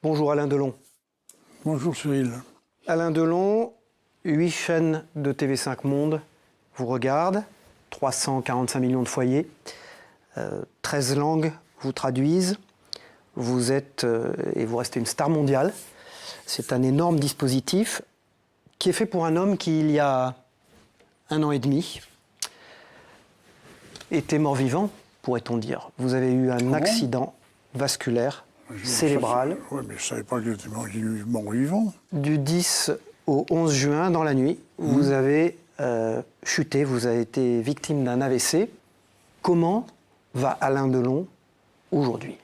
Bonjour Alain Delon. Bonjour Cyril. Alain Delon, 8 chaînes de TV5 Monde vous regardent, 345 millions de foyers, 13 langues vous traduisent, vous êtes et vous restez une star mondiale. C'est un énorme dispositif qui est fait pour un homme qui, il y a 1 an et demi, était mort-vivant, pourrait-on dire. Vous avez eu un accident vasculaire cérébral. Oui, mais je ne savais pas qu'il était mort-vivant. Du 10 au 11 juin, dans la nuit, vous avez chuté, vous avez été victime d'un AVC. Comment va Alain Delon aujourd'hui?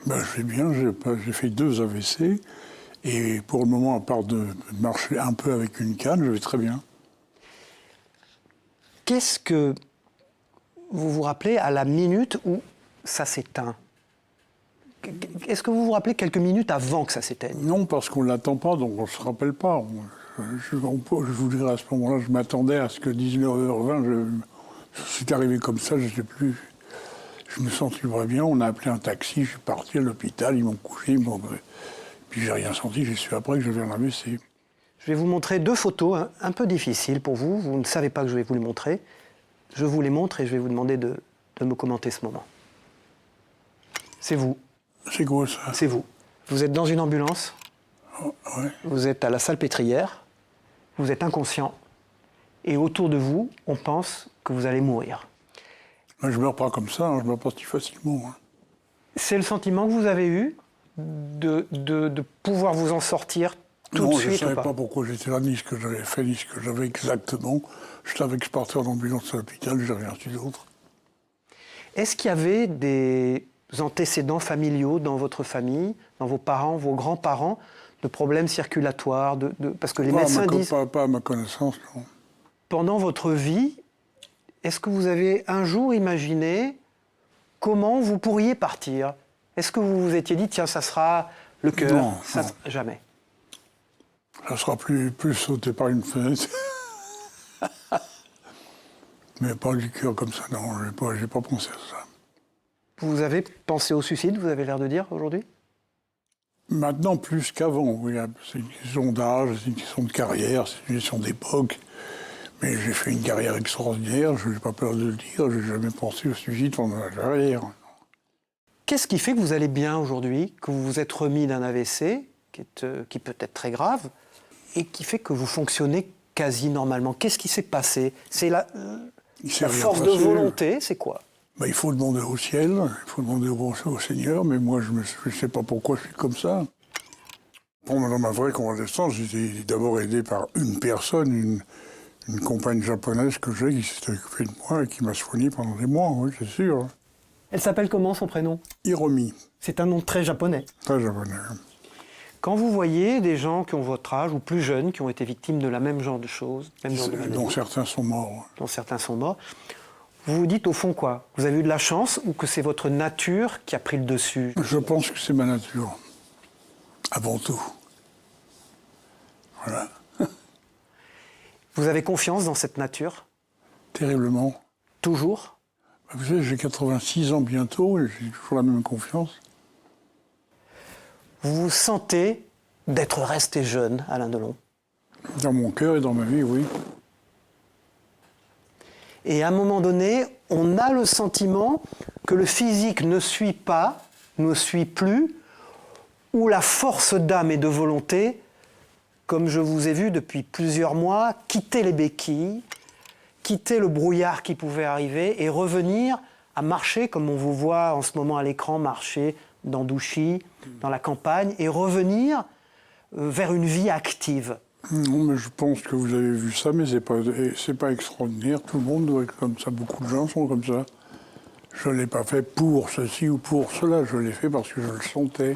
Je vais bien, j'ai fait 2 AVC. Et pour le moment, à part de marcher un peu avec une canne, je vais très bien. Qu'est-ce que vous vous rappelez à la minute où ça s'éteint? Est-ce que vous vous rappelez quelques minutes avant que ça s'éteigne? Non, parce qu'on ne l'attend pas, donc on ne se rappelle pas. Je vous dirais à ce moment-là, je m'attendais à ce que 19h20, c'est arrivé comme ça, je ne sais plus. Je me sentais pas bien, on a appelé un taxi, je suis parti à l'hôpital, ils m'ont couché, puis j'ai rien senti, j'ai su après que j'avais un AVC. Je vais vous montrer 2 photos un peu difficiles pour vous. Vous ne savez pas que je vais vous les montrer. Je vous les montre et je vais vous demander de me commenter ce moment. C'est vous. C'est quoi ça? C'est vous. Vous êtes dans une ambulance. Oh, ouais. Vous êtes à la salpêtrière. Vous êtes inconscient. Et autour de vous, on pense que vous allez mourir. Je ne meurs pas comme ça, je ne meurs pas si facilement. C'est le sentiment que vous avez eu de pouvoir vous en sortir tout de suite? Non, je ne savais pas pourquoi j'étais là, ni ce que j'avais fait, ni ce que j'avais exactement. Je savais que je partais en ambulance à l'hôpital, je n'ai rien su d'autre. Est-ce qu'il y avait des antécédents familiaux dans votre famille, dans vos parents, vos grands-parents, de problèmes circulatoires parce que les médecins disent... Pas à ma connaissance, non. Pendant votre vie, est-ce que vous avez un jour imaginé comment vous pourriez partir? Est-ce que vous vous étiez dit, tiens, ça sera le cœur? Non. Jamais. Ça sera plus sauter par une fenêtre. Mais pas du cœur comme ça, non, j'ai pas pensé à ça. Vous avez pensé au suicide, vous avez l'air de dire, aujourd'hui? Maintenant, plus qu'avant, oui. C'est une question d'âge, c'est une question de carrière, c'est une question d'époque. Mais j'ai fait une carrière extraordinaire, je n'ai pas peur de le dire, je n'ai jamais pensé au suicide pendant ma carrière. Qu'est-ce qui fait que vous allez bien aujourd'hui, que vous vous êtes remis d'un AVC, qui peut être très grave, et qui fait que vous fonctionnez quasi normalement? Qu'est-ce qui s'est passé? C'est la force de volonté, c'est quoi? Il faut demander au ciel, il faut demander au Seigneur, mais moi je ne sais pas pourquoi je suis comme ça. Pendant ma vraie convalescence, j'étais d'abord aidé par une personne, une compagne japonaise que j'ai qui s'est occupée de moi et qui m'a soigné pendant des mois, oui, c'est sûr. Elle s'appelle comment, son prénom? Hiromi. C'est un nom très japonais. Très japonais. Quand vous voyez des gens qui ont votre âge ou plus jeunes qui ont été victimes de la même genre de choses, dont certains sont morts. Dont certains sont morts, vous vous dites au fond quoi? Vous avez eu de la chance ou que c'est votre nature qui a pris le dessus? Je pense que c'est ma nature, avant tout. Voilà. Vous avez confiance dans cette nature? Terriblement. Toujours? Vous savez, j'ai 86 ans bientôt et j'ai toujours la même confiance. Vous vous sentez d'être resté jeune, Alain Delon? Dans mon cœur et dans ma vie, oui. Et à un moment donné, on a le sentiment que le physique ne suit pas, ne suit plus, ou la force d'âme et de volonté, comme je vous ai vu depuis plusieurs mois, quitter les béquilles, quitter le brouillard qui pouvait arriver et revenir à marcher, comme on vous voit en ce moment à l'écran, marcher dans Douchy, dans la campagne, et revenir vers une vie active. Non, mais je pense que vous avez vu ça, mais c'est pas extraordinaire. Tout le monde doit être comme ça. Beaucoup de gens sont comme ça. Je ne l'ai pas fait pour ceci ou pour cela. Je l'ai fait parce que je le sentais.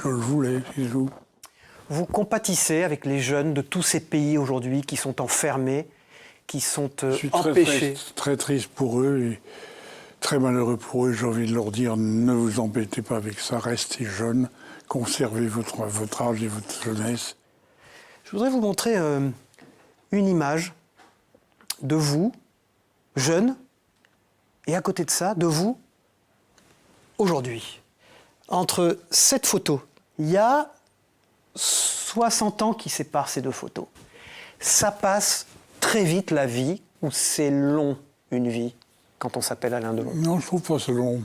Je le voulais, c'est tout. Vous compatissez avec les jeunes de tous ces pays aujourd'hui qui sont enfermés, qui sont empêchés. Je suis très triste pour eux et très malheureux pour eux. J'ai envie de leur dire, ne vous embêtez pas avec ça. Restez jeunes. Conservez votre âge et votre jeunesse. Je voudrais vous montrer une image de vous, jeune, et à côté de ça, de vous, aujourd'hui. Entre cette photo, Il y a 60 ans qui séparent ces deux photos. Ça passe très vite la vie, ou c'est long une vie quand on s'appelle Alain Delon? Non, je trouve pas ça long.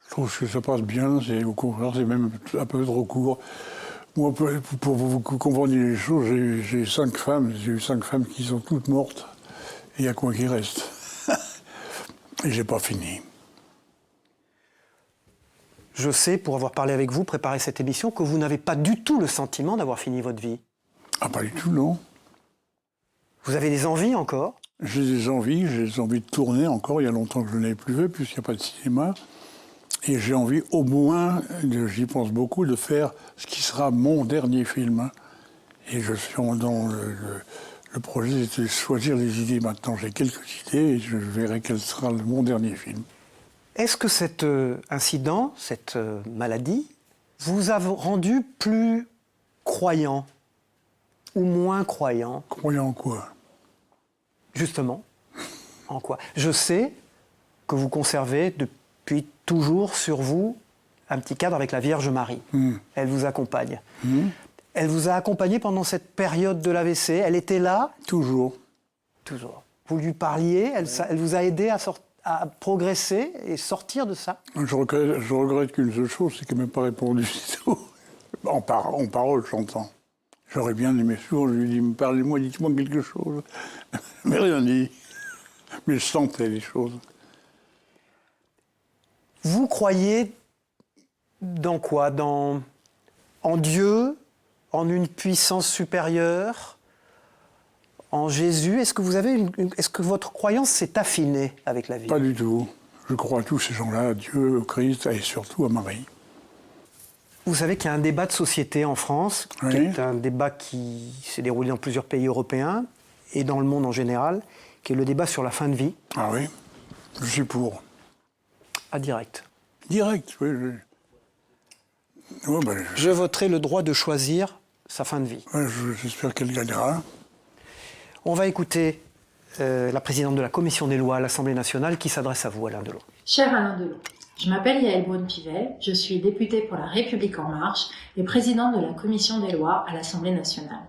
Je trouve que ça passe bien, c'est au contraire, c'est même un peu trop court. Moi, pour vous comprendre les choses, j'ai eu 5 femmes qui sont toutes mortes, et il y a quoi qui reste. Et j'ai pas fini. Je sais, pour avoir parlé avec vous, préparé cette émission, que vous n'avez pas du tout le sentiment d'avoir fini votre vie. Ah, pas du tout, non. Vous avez des envies encore? J'ai des envies de tourner encore. Il y a longtemps que je ne l'ai plus fait, puisqu'il n'y a pas de cinéma. Et j'ai envie, au moins, j'y pense beaucoup, de faire ce qui sera mon dernier film. Hein. Et je suis dans le projet de choisir les idées maintenant. J'ai quelques idées et je verrai quel sera mon dernier film. Est-ce que cet incident, cette maladie, vous a rendu plus croyant ou moins croyant? Croyant en quoi? Justement, en quoi? Je sais que vous conservez depuis toujours sur vous un petit cadre avec la Vierge Marie. Elle vous accompagne. Elle vous a accompagné pendant cette période de l'AVC. Elle était là? Toujours. Toujours. Vous lui parliez, elle vous a aidé à progresser et sortir de ça? Je regrette qu'une seule chose, c'est qu'elle ne m'a pas répondu du tout. En parole, j'entends. J'aurais bien aimé souvent, je lui ai dit, parlez-moi, dites-moi quelque chose. Mais rien dit. Mais je sentais les choses. Vous croyez dans quoi? En Dieu? En une puissance supérieure? En Jésus? Est-ce que vous avez est-ce que votre croyance s'est affinée avec la vie? Pas du tout. Je crois à tous ces gens-là, à Dieu, au Christ et surtout à Marie. Vous savez qu'il y a un débat de société en France, Oui. qui est un débat qui s'est déroulé dans plusieurs pays européens et dans le monde en général, qui est le débat sur la fin de vie. Ah oui, je suis pour. À direct. Direct, oui. Ouais, Je voterai le droit de choisir sa fin de vie. Ouais, j'espère qu'elle gagnera. On va écouter la présidente de la Commission des lois à l'Assemblée nationale qui s'adresse à vous, Alain Delon. Cher Alain Delon, je m'appelle Yaël Braun-Pivet, je suis députée pour La République En Marche et présidente de la Commission des lois à l'Assemblée nationale.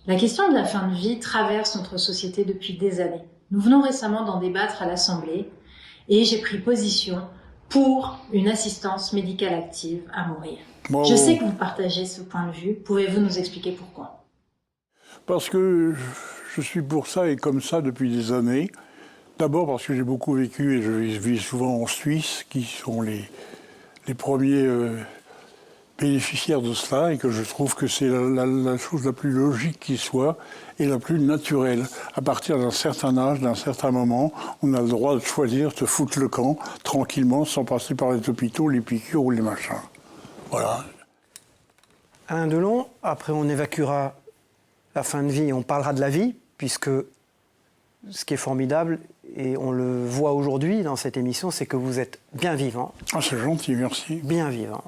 La question de la fin de vie traverse notre société depuis des années. Nous venons récemment d'en débattre à l'Assemblée et j'ai pris position pour une assistance médicale active à mourir. Bon, Je sais que vous partagez ce point de vue. Pouvez-vous nous expliquer pourquoi? parce que je suis pour ça et comme ça depuis des années. D'abord parce que j'ai beaucoup vécu et je vis souvent en Suisse, qui sont les premiers bénéficiaires de cela, et que je trouve que c'est la chose la plus logique qui soit et la plus naturelle. À partir d'un certain âge, d'un certain moment, on a le droit de choisir de foutre le camp tranquillement, sans passer par les hôpitaux, les piqûres ou les machins. Voilà. Alain Delon, après on évacuera la fin de vie et on parlera de la vie, puisque ce qui est formidable, et on le voit aujourd'hui dans cette émission, c'est que vous êtes bien vivant. Ah, c'est gentil, merci. Bien vivant.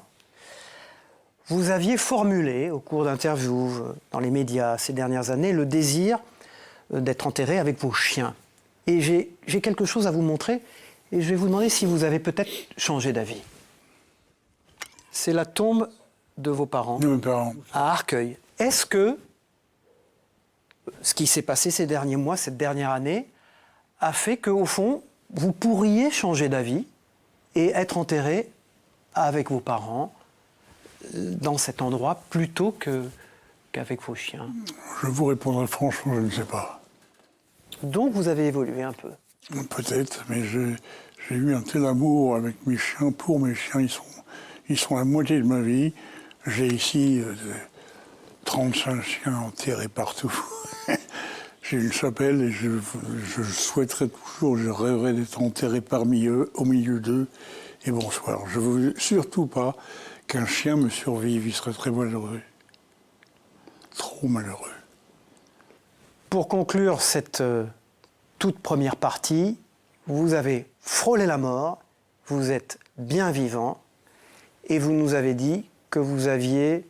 Vous aviez formulé, au cours d'interviews dans les médias ces dernières années, le désir d'être enterré avec vos chiens. Et j'ai quelque chose à vous montrer, et je vais vous demander si vous avez peut-être changé d'avis. C'est la tombe de vos parents, De mes parents. à Arcueil. Est-ce que ce qui s'est passé ces derniers mois, cette dernière année, a fait qu'au fond, vous pourriez changer d'avis et être enterré avec vos parents dans cet endroit plutôt qu'avec vos chiens? Je vous répondrai franchement, je ne sais pas. Donc vous avez évolué un peu. Peut-être, mais j'ai eu un tel amour avec mes chiens, pour mes chiens, ils sont la moitié de ma vie. J'ai ici 35 chiens enterrés partout. J'ai une chapelle et je souhaiterais toujours, je rêverais d'être enterré parmi eux, au milieu d'eux. Et bonsoir. Je ne veux surtout pas qu'un chien me survive, il serait très malheureux. Trop malheureux. Pour conclure cette toute première partie, vous avez frôlé la mort, vous êtes bien vivant et vous nous avez dit que vous aviez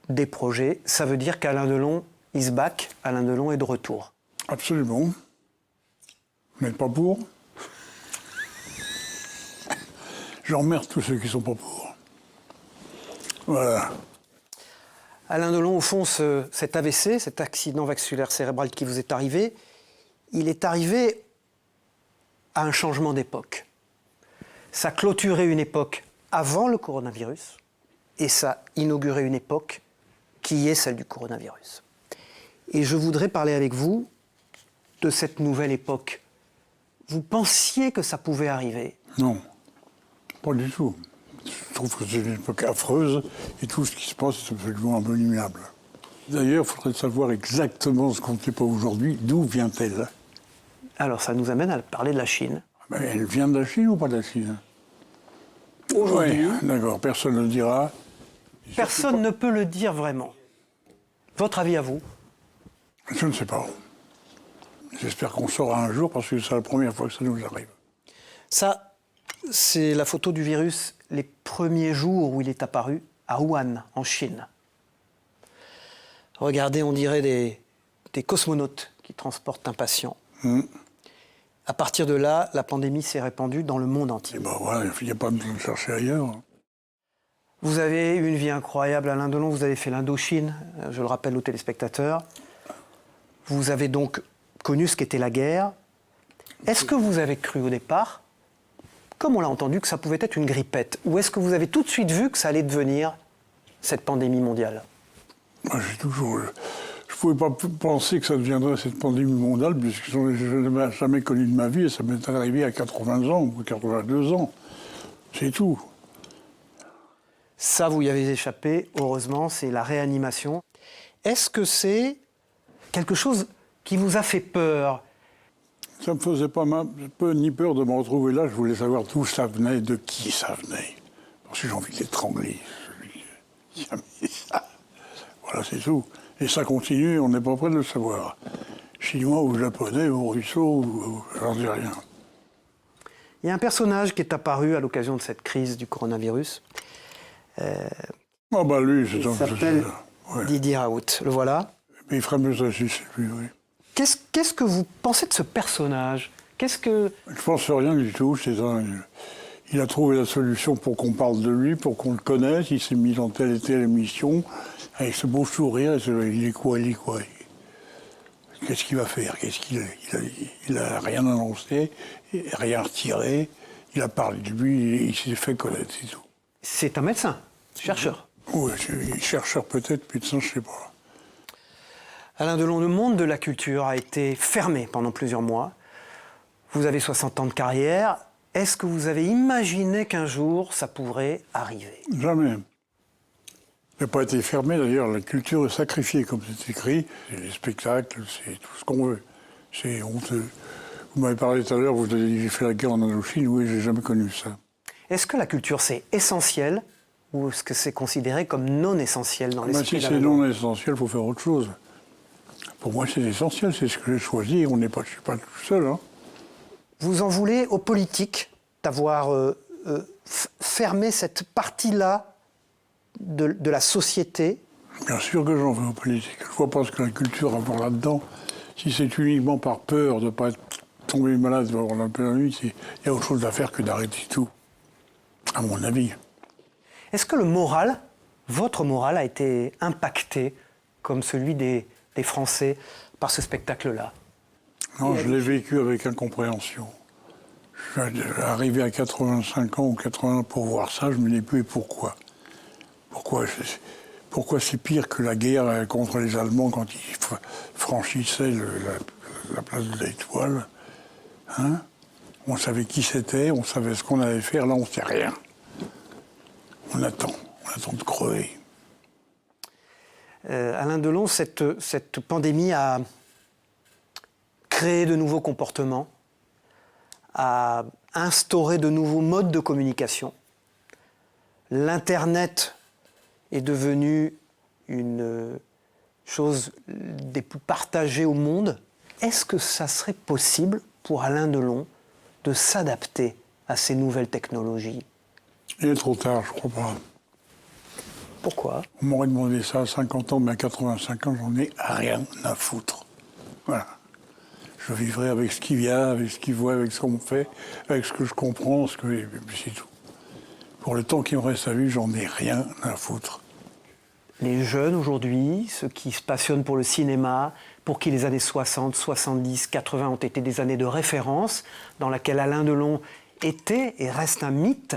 des projets. Ça veut dire qu'Alain Delon is back, Alain Delon est de retour. Absolument. Vous n'êtes pas pour? J'emmerde tous ceux qui ne sont pas pour. Voilà. Alain Delon, au fond, cet AVC, cet accident vasculaire cérébral qui vous est arrivé, il est arrivé à un changement d'époque. Ça clôturait une époque avant le coronavirus et ça inaugurait une époque qui est celle du coronavirus. Et je voudrais parler avec vous de cette nouvelle époque. Vous pensiez que ça pouvait arriver? Non, pas du tout. Je trouve que c'est une époque affreuse et tout ce qui se passe est absolument abominable. D'ailleurs, il faudrait savoir exactement ce qu'on ne sait pas aujourd'hui. D'où vient-elle? Alors ça nous amène à parler de la Chine. Ben, elle vient de la Chine ou pas de la Chine? Aujourd'hui, Oui, d'accord, personne ne le dira. personne ne peut le dire vraiment. Votre avis à vous? Je ne sais pas. J'espère qu'on saura un jour parce que c'est la première fois que ça nous arrive. Ça, c'est la photo du virus les premiers jours où il est apparu à Wuhan, en Chine. Regardez, on dirait des cosmonautes qui transportent un patient. À partir de là, la pandémie s'est répandue dans le monde entier. Et ben voilà, il n'y a pas besoin de chercher ailleurs. Vous avez eu une vie incroyable, Alain Delon, vous avez fait l'Indochine, je le rappelle aux téléspectateurs. Vous avez donc connu ce qu'était la guerre. Est-ce que vous avez cru au départ, comme on l'a entendu, que ça pouvait être une grippette? Ou est-ce que vous avez tout de suite vu que ça allait devenir cette pandémie mondiale? Moi, j'ai toujours... Je ne pouvais pas penser que ça deviendrait cette pandémie mondiale, puisque je ne l'ai jamais connu de ma vie, et ça m'est arrivé à 80 ans ou 82 ans. C'est tout. Ça, vous y avez échappé, heureusement, c'est la réanimation. Est-ce que c'est quelque chose qui vous a fait peur? Ça ne me faisait pas peu ni peur de me retrouver là. Je voulais savoir d'où ça venait, de qui ça venait. Parce que j'ai envie d'étrangler celui qui a mis ça. Voilà, c'est tout. Et ça continue, on n'est pas prêt de le savoir. Chinois ou japonais ou russo, j'en sais rien. Il y a un personnage qui est apparu à l'occasion de cette crise du coronavirus. Ah bah lui, c'est Il s'appelle ouais. Didier Raoult. Le voilà. Mais il ferait mieux ça si c'est lui, oui. Qu'est-ce que vous pensez de ce personnage? Qu'est-ce que... Je pense rien du tout. Il a trouvé la solution pour qu'on parle de lui, pour qu'on le connaisse. Il s'est mis dans telle et telle émission, avec ce beau sourire. Il est quoi? Qu'est-ce qu'il va faire? Il a rien annoncé, rien retiré. Il a parlé de lui, il s'est fait connaître, c'est tout. C'est un médecin, chercheur. Oui, chercheur peut-être, médecin, je ne sais pas. Alain Delon, le monde de la culture a été fermé pendant plusieurs mois. Vous avez 60 ans de carrière. Est-ce que vous avez imaginé qu'un jour, ça pourrait arriver? Jamais. Il n'a pas été fermé d'ailleurs. La culture est sacrifiée, comme c'est écrit. C'est les spectacles, c'est tout ce qu'on veut. C'est honteux. Vous m'avez parlé tout à l'heure, vous avez dit j'ai fait la guerre en Indochine. Oui, j'ai jamais connu ça. Est-ce que la culture, c'est essentiel ou est-ce que c'est considéré comme non essentiel dans l'esprit Si c'est d'Alain Delon? non essentiel, il faut faire autre chose. Pour moi, c'est essentiel, c'est ce que j'ai choisi. Je ne suis pas tout seul. Hein. Vous en voulez aux politiques d'avoir fermé cette partie-là de la société? Bien sûr que j'en veux aux politiques. Je ne vois pas ce que la culture a à voir là-dedans. Si c'est uniquement par peur de ne pas tomber malade devant la pleine nuit, il y a autre chose à faire que d'arrêter tout, à mon avis. Est-ce que le moral, votre moral, a été impacté comme celui des Français par ce spectacle-là? Non, je l'ai vécu avec incompréhension. Je suis arrivé à 85 ans ou 80 ans pour voir ça, je me dis plus pourquoi. Pourquoi c'est pire que la guerre contre les Allemands quand ils franchissaient la place de l'Étoile, hein? On savait qui c'était, on savait ce qu'on allait faire, là on ne sait rien. On attend de crever. Alain Delon, cette pandémie a créé de nouveaux comportements, a instauré de nouveaux modes de communication. L'Internet est devenu une chose des plus partagées au monde. Est-ce que ça serait possible pour Alain Delon de s'adapter à ces nouvelles technologies? Il est trop tard, je crois pas. Pourquoi? On m'aurait demandé ça à 50 ans, mais à 85 ans, j'en ai rien à foutre. Voilà. Je vivrai avec ce qui vient, avec ce qu'il voit, avec ce qu'on me fait, avec ce que je comprends, et puis c'est tout. Pour le temps qui me reste à vivre, j'en ai rien à foutre. Les jeunes aujourd'hui, ceux qui se passionnent pour le cinéma, pour qui les années 60, 70, 80 ont été des années de référence, dans laquelle Alain Delon était et reste un mythe,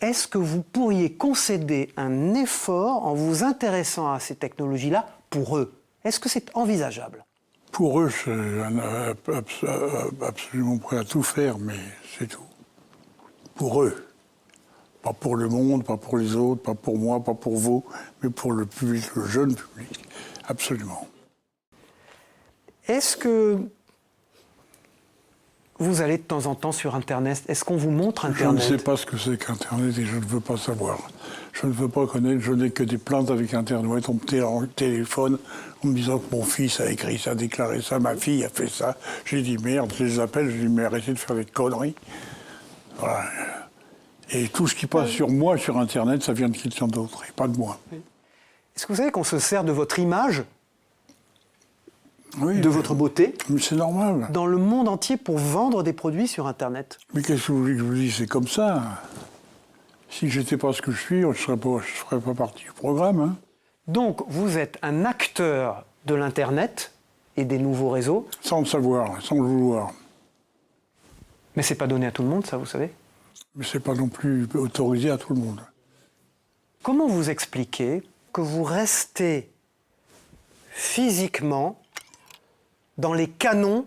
est-ce que vous pourriez concéder un effort en vous intéressant à ces technologies-là pour eux? Est-ce que c'est envisageable? Pour eux, je suis absolument prêt à tout faire, mais c'est tout. Pour eux. Pas pour le monde, pas pour les autres, pas pour moi, pas pour vous, mais pour le public, le jeune public. Absolument. Est-ce que vous allez de temps en temps sur Internet? Est-ce qu'on vous montre Internet? Je ne sais pas ce que c'est qu'Internet et je ne veux pas savoir. Je ne veux pas connaître, je n'ai que des plaintes avec Internet. On me téléphone en me disant que mon fils a écrit ça, a déclaré ça, ma fille a fait ça. J'ai dit merde, je les appelle, je dis mais arrêtez de faire des conneries. Voilà. Et tout ce qui passe sur moi, sur Internet, ça vient de quelqu'un d'autre, et pas de moi. Est-ce que vous savez qu'on se sert de votre image, oui, de votre beauté, mais c'est normal. dans le monde entier pour vendre des produits sur Internet? Mais qu'est-ce que vous voulez que je vous dise? C'est comme ça. Si j'étais pas ce que je suis, je ne ferais pas partie du programme. Hein. Donc, vous êtes un acteur de l'Internet et des nouveaux réseaux. Sans le savoir, sans le vouloir. Mais c'est pas donné à tout le monde, ça, vous savez. Mais c'est pas non plus autorisé à tout le monde. Comment vous expliquez que vous restez physiquement dans les canons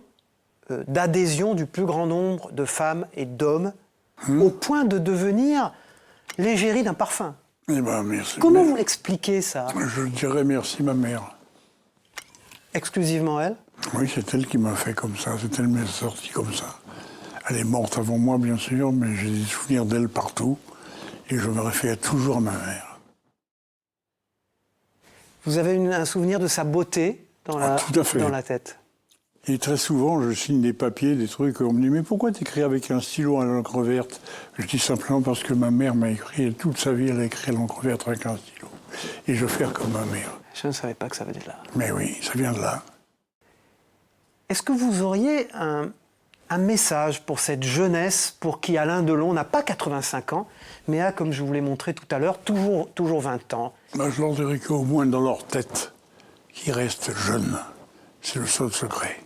d'adhésion du plus grand nombre de femmes et d'hommes, au point de devenir l'égérie d'un parfum? Eh ben, merci. Comment vous l'expliquez, ça? Je dirais merci ma mère. Exclusivement elle? Oui, c'est elle qui m'a fait comme ça, c'est elle qui m'a sorti comme ça. Elle est morte avant moi, bien sûr, mais j'ai des souvenirs d'elle partout, et je me réfère toujours à ma mère. Vous avez un souvenir de sa beauté dans tout à fait. Dans la tête? Et très souvent, je signe des papiers, des trucs, on me dit « Mais pourquoi t'écris avec un stylo à l'encre verte ?» Je dis simplement parce que ma mère m'a écrit, et toute sa vie, elle a écrit à l'encre verte avec un stylo. Et je veux faire comme ma mère. Je ne savais pas que ça venait de là. Mais oui, ça vient de là. Est-ce que vous auriez un message pour cette jeunesse pour qui Alain Delon n'a pas 85 ans, mais a, comme je vous l'ai montré tout à l'heure, toujours 20 ans? Ben, je leur dirais qu'au moins dans leur tête, qu'ils restent jeunes. C'est le seul secret.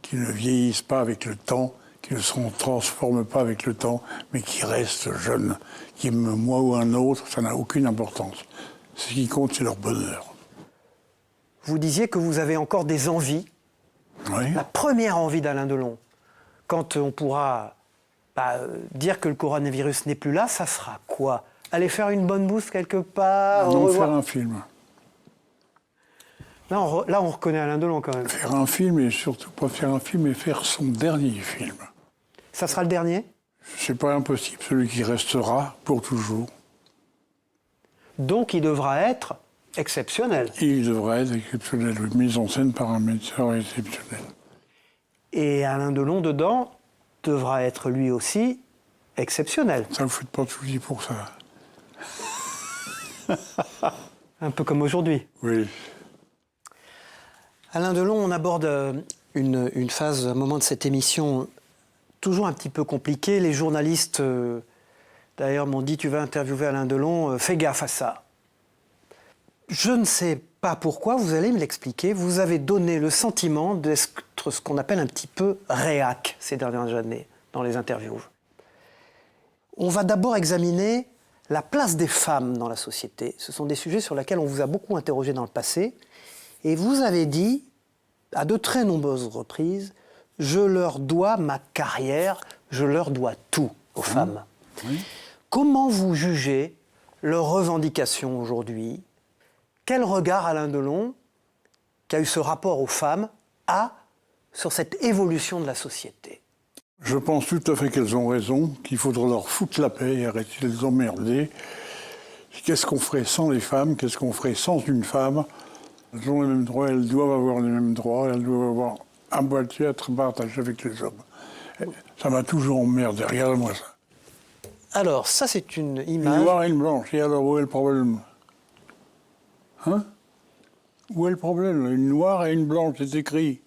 Qu'ils ne vieillissent pas avec le temps, qu'ils ne se transforment pas avec le temps, mais qu'ils restent jeunes. Qu'ils aiment moi ou un autre, ça n'a aucune importance. Ce qui compte, c'est leur bonheur. Vous disiez que vous avez encore des envies. Oui. La première envie d'Alain Delon, quand on pourra dire que le coronavirus n'est plus là, ça sera quoi? Aller faire une bonne bouffe quelque part? Non, faire un film. Là, on reconnaît Alain Delon quand même. Faire un film, et surtout pas faire un film, mais faire son dernier film. Ça sera le dernier? C'est pas impossible, celui qui restera pour toujours. Donc il devra être exceptionnel. Il devrait être exceptionnel, mise en scène par un metteur exceptionnel. Et Alain Delon, dedans, devra être lui aussi exceptionnel. Ça, vous faites pas de soucis pour ça. Un peu comme aujourd'hui. Oui. Alain Delon, on aborde une phase, un moment de cette émission toujours un petit peu compliqué. Les journalistes, d'ailleurs, m'ont dit « Tu vas interviewer Alain Delon, fais gaffe à ça ». Je ne sais pas pourquoi, vous allez me l'expliquer. Vous avez donné le sentiment d'être ce qu'on appelle un petit peu réac ces dernières années dans les interviews. On va d'abord examiner la place des femmes dans la société. Ce sont des sujets sur lesquels on vous a beaucoup interrogé dans le passé. Et vous avez dit, à de très nombreuses reprises, « Je leur dois ma carrière, je leur dois tout aux femmes. » Oui. Comment vous jugez leurs revendications aujourd'hui? Quel regard Alain Delon, qui a eu ce rapport aux femmes, a sur cette évolution de la société? Je pense tout à fait qu'elles ont raison, qu'il faudra leur foutre la paix et arrêter de les emmerder. Qu'est-ce qu'on ferait sans les femmes? Qu'est-ce qu'on ferait sans une femme? Elles ont les mêmes droits, elles doivent avoir les mêmes droits, elles doivent avoir un boîtier à être partagé avec les hommes. Ça m'a toujours emmerdé, regardez-moi ça. Alors, ça c'est une Une image... noire et une blanche, et alors où est le problème? Hein? Où est le problème? Une noire et une blanche, c'est écrit.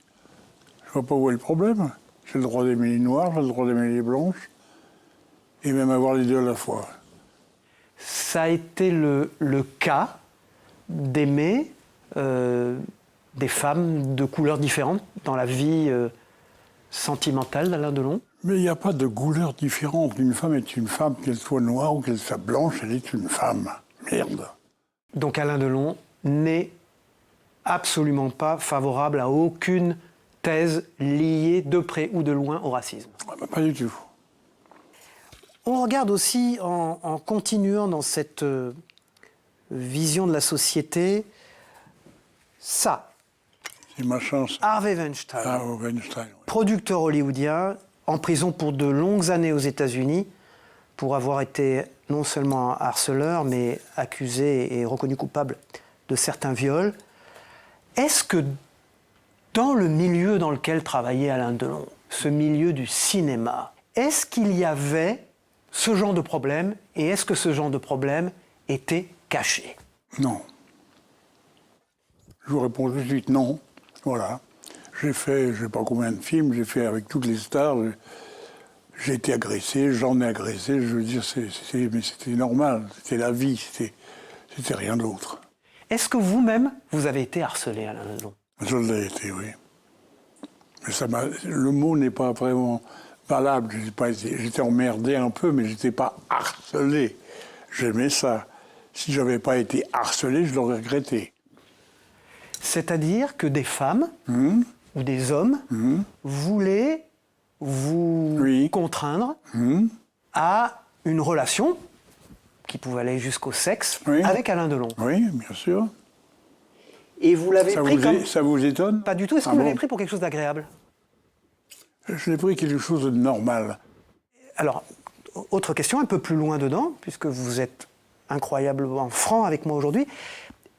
Je vois pas où est le problème. J'ai le droit d'aimer les noires, j'ai le droit d'aimer les blanches, et même avoir les deux à la fois. ça a été le cas d'aimer des femmes de couleurs différentes dans la vie sentimentale d'Alain Delon? Mais il n'y a pas de couleur différente. Une femme est une femme, qu'elle soit noire ou qu'elle soit blanche, elle est une femme. Merde. Donc Alain Delon n'est absolument pas favorable à aucune thèse liée de près ou de loin au racisme. Pas du tout. On regarde aussi, en continuant dans cette vision de la société, ça. C'est ma chance. Harvey Weinstein, Ah, Weinstein. Oui. producteur hollywoodien, en prison pour de longues années aux États-Unis, pour avoir été non seulement harceleur, mais accusé et reconnu coupable de certains viols. Est-ce que dans le milieu dans lequel travaillait Alain Delon, ce milieu du cinéma, est-ce qu'il y avait ce genre de problème et est-ce que ce genre de problème était caché? Non. Je vous réponds tout de suite non. Voilà. J'ai fait, je ne sais pas combien de films, j'ai fait avec toutes les stars. J'ai été agressé, j'en ai agressé. Je veux dire, mais c'était normal. C'était la vie, c'était rien d'autre. Est-ce que vous-même, vous avez été harcelé, Alain Delon? Je l'ai été, oui. Mais le mot n'est pas vraiment valable. J'étais emmerdé un peu, mais je n'étais pas harcelé. J'aimais ça. Si je n'avais pas été harcelé, je l'aurais regretté. C'est-à-dire que des femmes ou des hommes voulaient vous contraindre à une relation qui pouvait aller jusqu'au sexe avec Alain Delon. Oui, bien sûr. Et vous l'avez pris comme... Ça vous étonne? Pas du tout. Est-ce que vous l'avez pris pour quelque chose d'agréable? Je l'ai pris quelque chose de normal. Alors, autre question, un peu plus loin dedans, puisque vous êtes incroyablement franc avec moi aujourd'hui.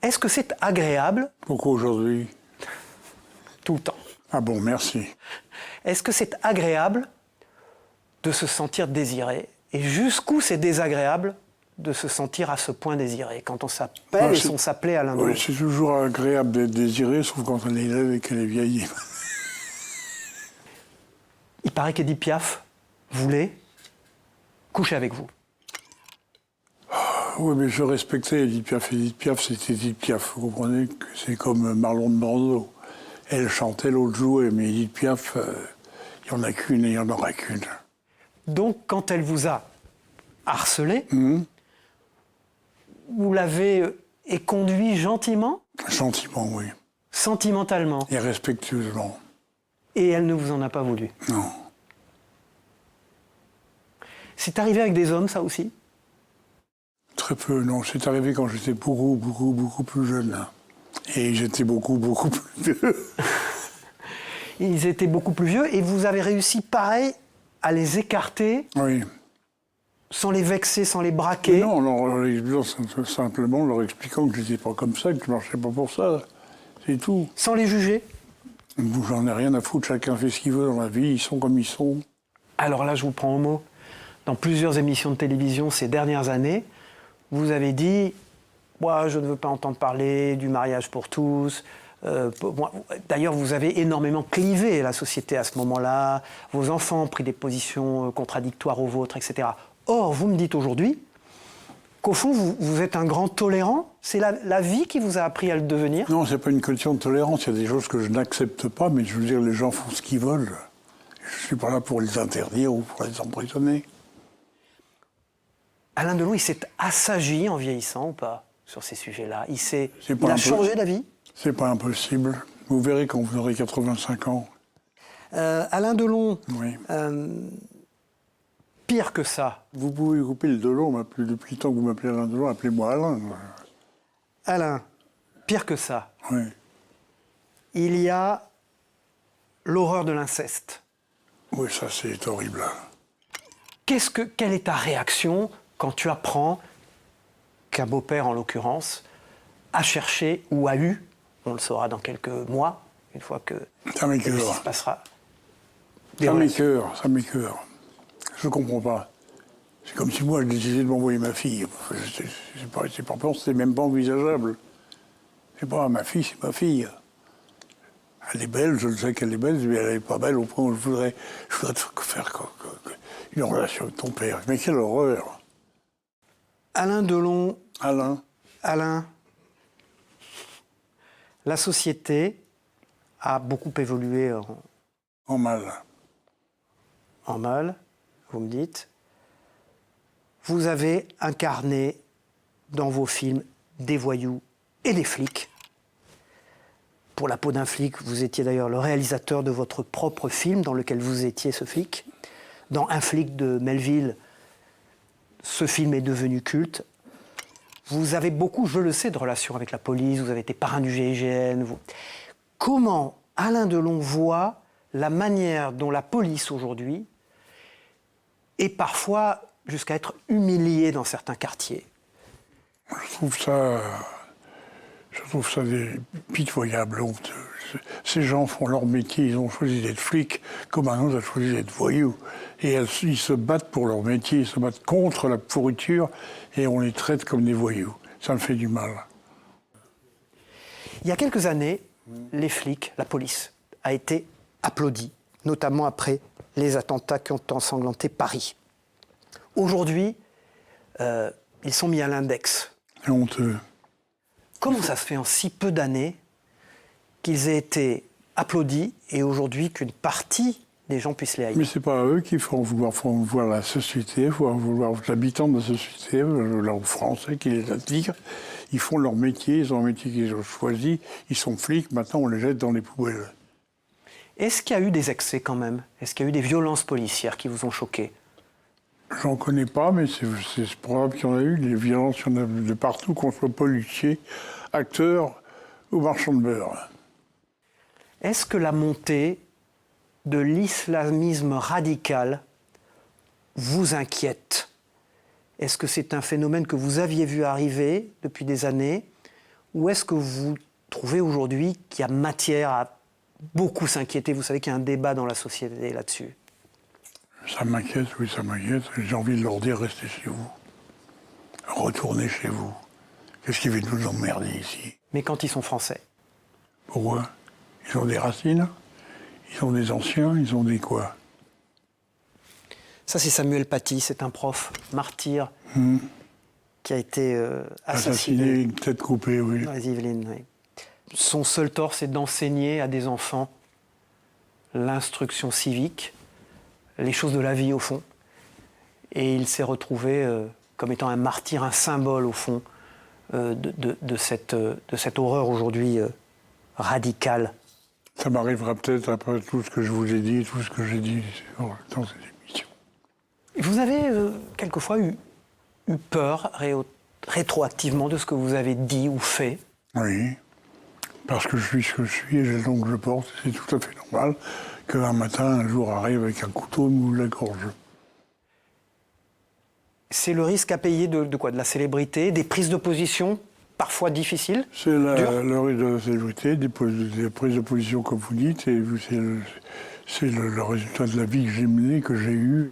Est-ce que c'est agréable? Pourquoi aujourd'hui? Tout le temps. Ah bon, merci. Est-ce que c'est agréable de se sentir désiré? Et jusqu'où c'est désagréable de se sentir à ce point désiré, quand on s'appelle et on s'appelait Alain Delon? Oui, c'est toujours agréable d'être désiré, sauf quand on est élève et qu'elle est vieillie. Il paraît qu'Édith Piaf voulait coucher avec vous. Oui, mais je respectais Édith Piaf. Édith Piaf, c'était Édith Piaf. Vous comprenez que c'est comme Marlon de Bordeaux. Elle chantait, l'autre jouait, mais Édith Piaf, il n'y en a qu'une et il n'y en aura qu'une. Donc, quand elle vous a harcelé, vous l'avez éconduit gentiment? Gentiment, oui. Sentimentalement? Et respectueusement. Et elle ne vous en a pas voulu? Non. C'est arrivé avec des hommes, ça aussi? Très peu, non. C'est arrivé quand j'étais beaucoup plus jeune. Là. Et j'étais beaucoup plus vieux. Ils étaient beaucoup plus vieux et vous avez réussi, pareil, à les écarter? Oui. Sans les vexer, sans les braquer? Mais non, simplement en leur expliquant que je n'étais pas comme ça, que je ne marchais pas pour ça. C'est tout. Sans les juger? J'en ai rien à foutre, chacun fait ce qu'il veut dans la vie, ils sont comme ils sont. Alors là, je vous prends au mot. Dans plusieurs émissions de télévision ces dernières années, vous avez dit « Moi, je ne veux pas entendre parler du mariage pour tous ». D'ailleurs, vous avez énormément clivé la société à ce moment-là. Vos enfants ont pris des positions contradictoires aux vôtres, etc. Or, vous me dites aujourd'hui qu'au fond, vous êtes un grand tolérant. C'est la vie qui vous a appris à le devenir? Non, c'est pas une question de tolérance. Il y a des choses que je n'accepte pas, mais je veux dire, les gens font ce qu'ils veulent. Je ne suis pas là pour les interdire ou pour les emprisonner. Alain Delon, il s'est assagi en vieillissant ou pas sur ces sujets-là? Il a changé d'avis? C'est pas impossible. Vous verrez quand vous aurez 85 ans. Alain Delon, oui. Pire que ça. Vous pouvez couper le Delon, depuis le temps que vous m'appelez Alain Delon, appelez-moi Alain. Alain, pire que ça. Oui. Il y a l'horreur de l'inceste. Oui, ça c'est horrible. Quelle est ta réaction quand tu apprends qu'un beau-père, en l'occurrence, a cherché ou a eu, on le saura dans quelques mois, une fois que ça m'écoeure. se passera. Ça m'écoeure. Je comprends pas. C'est comme si moi je décidais de m'envoyer ma fille. C'est même pas envisageable. C'est pas ma fille, c'est ma fille. Elle est belle, je le sais qu'elle est belle, mais elle n'est pas belle au point où je voudrais te faire une relation avec ton père. Mais quelle horreur! Alain Delon. Alain, La société a beaucoup évolué en mal. en mal, vous me dites. Vous avez incarné dans vos films des voyous et des flics. Pour la peau d'un flic, vous étiez d'ailleurs le réalisateur de votre propre film dans lequel vous étiez ce flic. Dans Un flic de Melville, ce film est devenu culte. Vous avez beaucoup, je le sais, de relations avec la police, vous avez été parrain du GIGN. Comment Alain Delon voit la manière dont la police aujourd'hui est parfois jusqu'à être humiliée dans certains quartiers? Je trouve ça pitoyable, honteux. Ces gens font leur métier, ils ont choisi d'être flics, comme un autre a choisi d'être voyous. Et ils se battent pour leur métier, ils se battent contre la pourriture, et on les traite comme des voyous. Ça me fait du mal. Il y a quelques années, les flics, la police, a été applaudie, notamment après les attentats qui ont ensanglanté Paris. Aujourd'hui, ils sont mis à l'index. C'est honteux. Comment ça se fait en si peu d'années qu'ils aient été applaudis et aujourd'hui qu'une partie des gens puissent les haïr? Mais c'est pas eux qui font voir la société, font vouloir les habitants de la société, leurs Français qui les attirent. Ils font leur métier, ils ont un métier qu'ils ont choisi, ils sont flics, maintenant on les jette dans les poubelles. Est-ce qu'il y a eu des excès quand même? Est-ce qu'il y a eu des violences policières qui vous ont choqué? J'en connais pas, mais c'est probable qu'il y en a eu. Des violences, il y en a de partout, qu'on soit policier, acteur ou marchand de beurre. Est-ce que la montée de l'islamisme radical vous inquiète? Est-ce que c'est un phénomène que vous aviez vu arriver depuis des années? Ou est-ce que vous trouvez aujourd'hui qu'il y a matière à beaucoup s'inquiéter? Vous savez qu'il y a un débat dans la société là-dessus. Ça m'inquiète, oui, ça m'inquiète. J'ai envie de leur dire, restez chez vous. Retournez chez vous. Qu'est-ce qui va nous emmerder ici? Mais quand ils sont français? Pourquoi? Ils ont des racines? Ils ont des anciens? Ils ont des quoi? Ça, c'est Samuel Paty, c'est un prof martyr qui a été Assassiné, une tête coupée, oui. dans les Yvelines. Oui. Son seul tort, c'est d'enseigner à des enfants l'instruction civique, les choses de la vie au fond. Et il s'est retrouvé comme étant un martyr, un symbole au fond de cette horreur aujourd'hui radicale. Ça m'arrivera peut-être après tout ce que je vous ai dit, tout ce que j'ai dit dans cette émission. Vous avez quelquefois eu peur rétroactivement de ce que vous avez dit ou fait? Oui, parce que je suis ce que je suis et j'ai le nom que je porte. C'est tout à fait normal qu'un matin, un jour arrive avec un couteau et me moule la gorge. C'est le risque à payer de quoi? De la célébrité, des prises de position parfois difficiles? C'est le risque de la célébrité, des prises de position comme vous dites, et c'est le résultat de la vie que j'ai menée, que j'ai eue.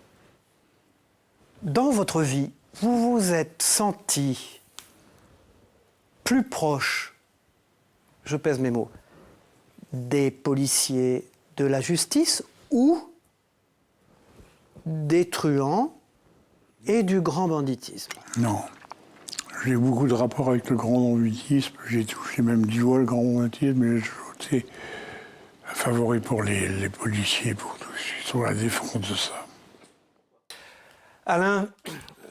Dans votre vie, vous vous êtes senti plus proche, je pèse mes mots, des policiers, de la justice ou des truands et du grand banditisme? Non. J'ai eu beaucoup de rapports avec le grand banditisme. J'ai touché même 10 fois le grand banditisme, mais j'ai été favori pour les policiers, pour tous ceux qui sont à la défense de ça. Alain,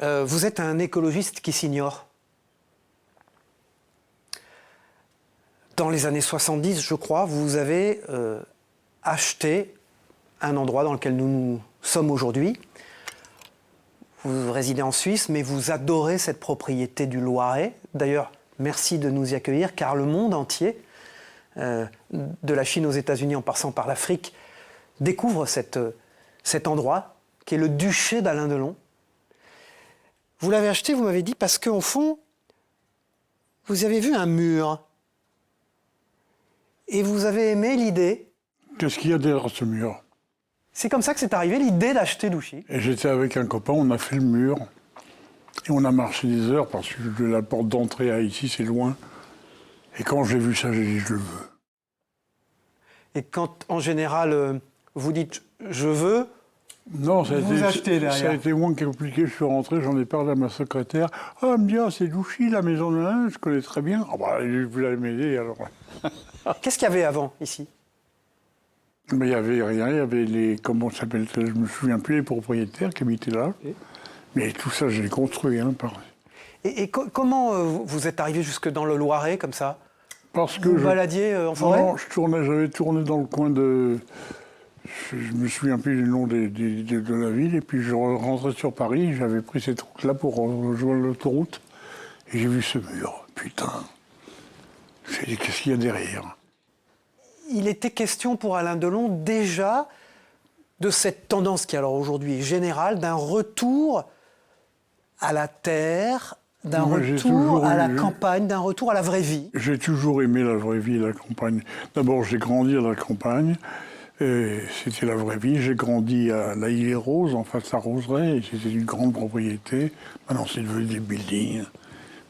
vous êtes un écologiste qui s'ignore. Dans les années 70, je crois, vous avez acheté un endroit dans lequel nous sommes aujourd'hui. Vous résidez en Suisse, mais vous adorez cette propriété du Loiret. D'ailleurs, merci de nous y accueillir, car le monde entier, de la Chine aux États-Unis en passant par l'Afrique, découvre cet endroit qui est le duché d'Alain Delon. Vous l'avez acheté, vous m'avez dit, parce qu'au fond, vous avez vu un mur. Et vous avez aimé l'idée. Qu'est-ce qu'il y a derrière ce mur? C'est comme ça que c'est arrivé, l'idée d'acheter Douchy. Et j'étais avec un copain, on a fait le mur. Et on a marché des heures, parce que la porte d'entrée à ici, c'est loin. Et quand j'ai vu ça, j'ai dit, je le veux. Et quand, en général, vous dites « je veux », Non, ça vous achetez derrière. Ça a été moins compliqué. Je suis rentré, j'en ai parlé à ma secrétaire. Ah, elle me dit, ah, c'est Douchy, la maison de l'Inde, je connais très bien. Ah, bah, je voulais m'aider alors. Qu'est-ce qu'il y avait avant, ici? Mais il n'y avait rien, il y avait les. Comment ça s'appelle? Je me souviens plus, les propriétaires qui habitaient là. Mais tout ça, j'ai construit, hein, par. Comment vous êtes arrivé jusque dans le Loiret, comme ça? Parce que vous baladiez en forêt? Non, j'avais tourné dans le coin de. Je me souviens plus du nom de la ville, et puis je rentrais sur Paris, j'avais pris cette route-là pour rejoindre l'autoroute, et j'ai vu ce mur. Putain, j'ai dit, qu'est-ce qu'il y a derrière? Il était question pour Alain Delon déjà de cette tendance qui alors aujourd'hui est générale, d'un retour à la terre, d'un retour à la campagne, d'un retour à la vraie vie. J'ai toujours aimé la vraie vie, la campagne. D'abord, j'ai grandi à la campagne. C'était la vraie vie. J'ai grandi à la Île-et-Rose, en face à Roseraie, et c'était une grande propriété. Maintenant, c'est devenu des buildings.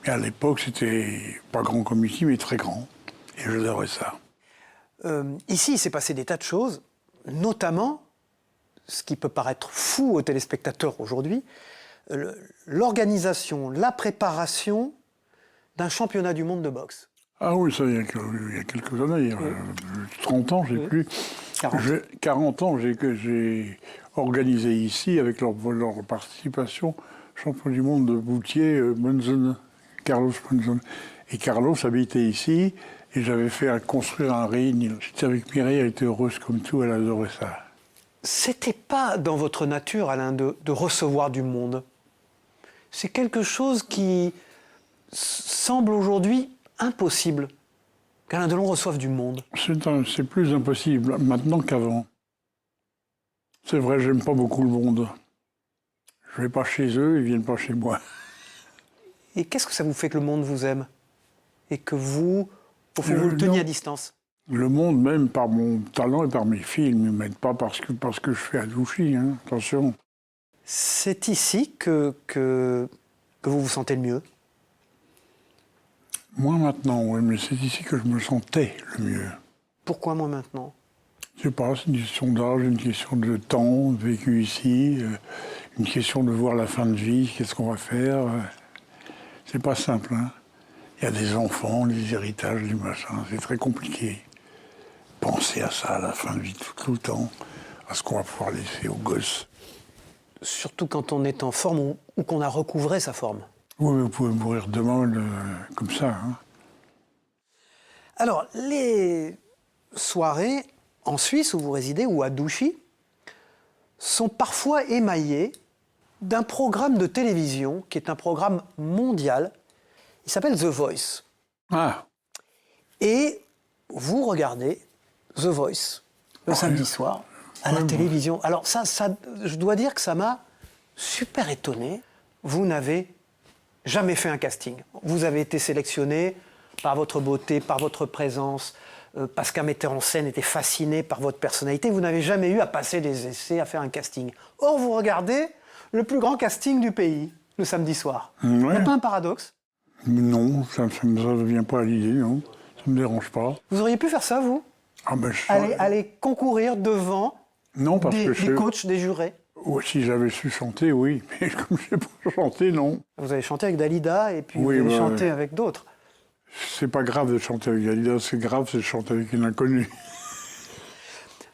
Mais à l'époque, c'était pas grand comme ici, mais très grand. Et j'adorais ça. Ici, il s'est passé des tas de choses, notamment, ce qui peut paraître fou aux téléspectateurs aujourd'hui, l'organisation, la préparation d'un championnat du monde de boxe. Ah oui, ça, il y a quelques années, il y a 30 ans, j'ai plus. 40 ans, j'ai organisé ici, avec leur participation, champion du monde de boutier, Carlos Monzon. Et Carlos habitait ici, et j'avais fait construire un ring. J'étais avec Mireille, elle était heureuse comme tout, elle adorait ça. C'était pas dans votre nature, Alain, de recevoir du monde. C'est quelque chose qui semble aujourd'hui impossible, qu'Alain Delon reçoive du monde. C'est plus impossible maintenant qu'avant. C'est vrai, j'aime pas beaucoup le monde. Je vais pas chez eux, ils viennent pas chez moi. Et qu'est-ce que ça vous fait que le monde vous aime? Et que vous, au fond, vous le teniez à distance? Le monde, même par mon talent et par mes films, ne m'aide pas parce que je fais à Douchy, hein, attention. C'est ici que vous vous sentez le mieux? Moi maintenant, oui, mais c'est ici que je me sentais le mieux. Pourquoi moi maintenant? Je sais pas, c'est une question d'âge, une question de temps vécu ici, une question de voir la fin de vie, qu'est-ce qu'on va faire. C'est pas simple, hein. Il y a des enfants, des héritages, du machin, c'est très compliqué. Penser à ça à la fin de vie tout le temps, à ce qu'on va pouvoir laisser aux gosses. Surtout quand on est en forme ou qu'on a recouvré sa forme. Oui, vous pouvez mourir demain comme ça. Hein. Alors, les soirées en Suisse où vous résidez ou à Douchy sont parfois émaillées d'un programme de télévision qui est un programme mondial. Il s'appelle The Voice. Ah. Et vous regardez The Voice le samedi soir à la télévision. Alors ça, je dois dire que ça m'a super étonné. Vous n'avez jamais fait un casting. Vous avez été sélectionné par votre beauté, par votre présence, parce qu'un metteur en scène était fasciné par votre personnalité. Vous n'avez jamais eu à passer des essais, à faire un casting. Or, vous regardez le plus grand casting du pays, le samedi soir. Ouais. Il n'y a pas un paradoxe? Non, ça ne vient pas à l'idée, non. Ça ne me dérange pas. Vous auriez pu faire ça, vous? Ah ben, aller concourir devant non, parce des que coachs, des jurés? Si j'avais su chanter, oui. Mais comme je ne sais pas chanter, non. Vous avez chanté avec Dalida et puis Oui, vous avez chanté avec d'autres. C'est pas grave de chanter avec Dalida, c'est grave, c'est de chanter avec une inconnue.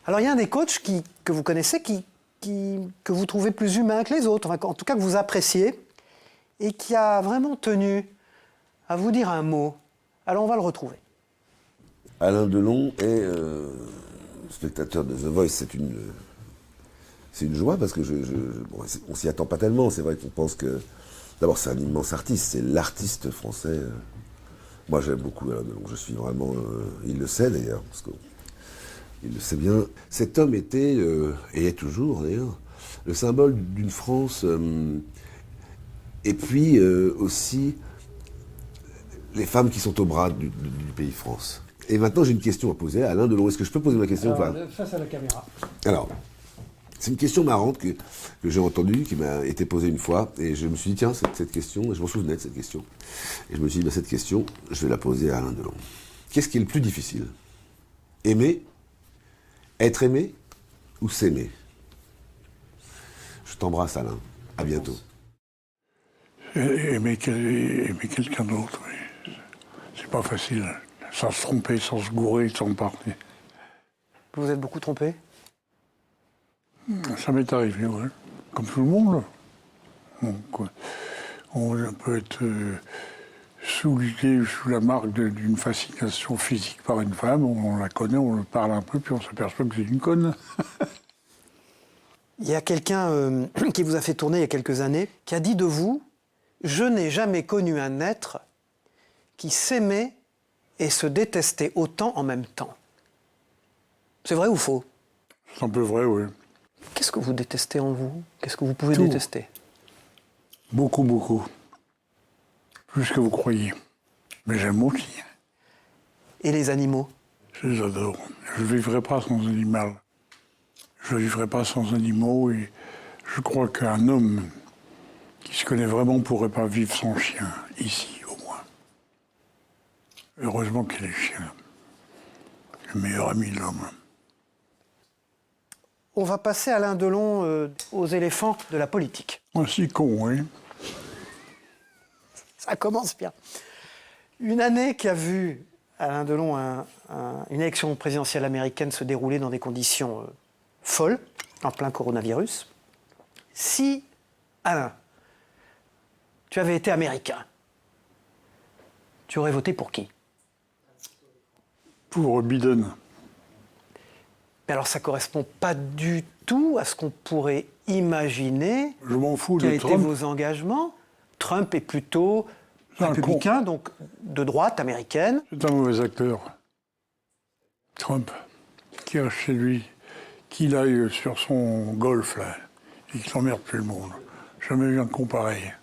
Alors il y a un des coachs que vous connaissez que vous trouvez plus humain que les autres, enfin, en tout cas que vous appréciez, et qui a vraiment tenu à vous dire un mot. Alors on va le retrouver. Alain Delon est spectateur de The Voice, c'est une joie parce que bon, on s'y attend pas tellement. C'est vrai qu'on pense que d'abord c'est un immense artiste, c'est l'artiste français. Moi j'aime beaucoup Alain Delon, je suis vraiment, il le sait d'ailleurs, parce qu'il le sait bien. Cet homme était et est toujours d'ailleurs le symbole d'une France et puis aussi les femmes qui sont au bras du pays France. Et maintenant, j'ai une question à poser à Alain Delon. Est-ce que je peux poser ma question? Face à la caméra. Alors, c'est une question marrante que j'ai entendue, qui m'a été posée une fois, et je me suis dit, tiens, cette question, et je m'en souvenais de cette question. Et je me suis dit, cette question, je vais la poser à Alain Delon. Qu'est-ce qui est le plus difficile? Aimer, être aimé ou s'aimer? t'embrasse, Alain. À bientôt. Aimer quelqu'un d'autre, oui. C'est pas facile. Sans se tromper, sans se gourer, sans parler. Vous vous êtes beaucoup trompé? Ça m'est arrivé, oui. Comme tout le monde. Donc, on peut être sous l'idée, sous la marque d'une fascination physique par une femme. On la connaît, on le parle un peu, puis on s'aperçoit que c'est une conne. Il y a quelqu'un qui vous a fait tourner il y a quelques années, qui a dit de vous « Je n'ai jamais connu un être qui s'aimait et se détestait autant en même temps. » C'est vrai ou faux? C'est un peu vrai, oui. Qu'est-ce que vous détestez en vous? Qu'est-ce que vous pouvez Tout. détester? Beaucoup, beaucoup. Plus que vous croyez. Mais j'aime aussi. Et les animaux? Je les adore. Je ne vivrai pas sans animal. Je ne vivrai pas sans animaux et je crois qu'un homme qui se connaît vraiment ne pourrait pas vivre sans chien, ici au moins. Heureusement qu'il y a les chiens. Le meilleur ami de l'homme. On va passer, Alain Delon, aux éléphants de la politique. Aussi con, oui. Ça commence bien. Une année qui a vu, Alain Delon, une élection présidentielle américaine se dérouler dans des conditions folles, en plein coronavirus. Si, Alain, tu avais été américain, tu aurais voté pour qui? Pour Biden. Mais alors ça ne correspond pas du tout à ce qu'on pourrait imaginer. Je m'en fous Quels de étaient Trump. vos engagements? Trump est plutôt C'est un républicain, donc de droite américaine. C'est un mauvais acteur. Trump, qui a chez lui, qu'il aille sur son golf, là, et qu'il emmerde tout le monde. Jamais vu un con pareil.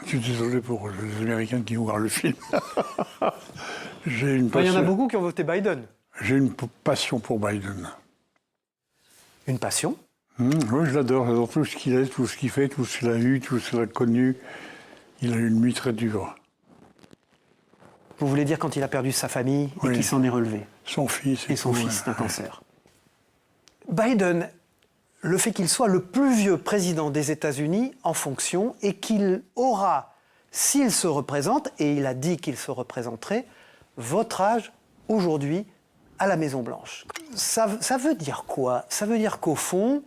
Je suis désolé pour les Américains qui vont voir le film. J'ai une Il y en a passion, beaucoup qui ont voté Biden. j'ai une passion pour Biden. Une passion. Oui, j'adore tout ce qu'il est, tout ce qu'il fait, tout ce qu'il a eu, tout ce qu'il a connu. Il a eu une nuit très dure. Vous voulez dire quand il a perdu sa famille et Oui. qu'il s'en est relevé? Son fils. Et son tout, fils ouais. d'un cancer. Biden, le fait qu'il soit le plus vieux président des États-Unis en fonction et qu'il aura, s'il se représente, et il a dit qu'il se représenterait, votre âge aujourd'hui à la Maison-Blanche. Ça veut dire quoi? Ça veut dire qu'au fond,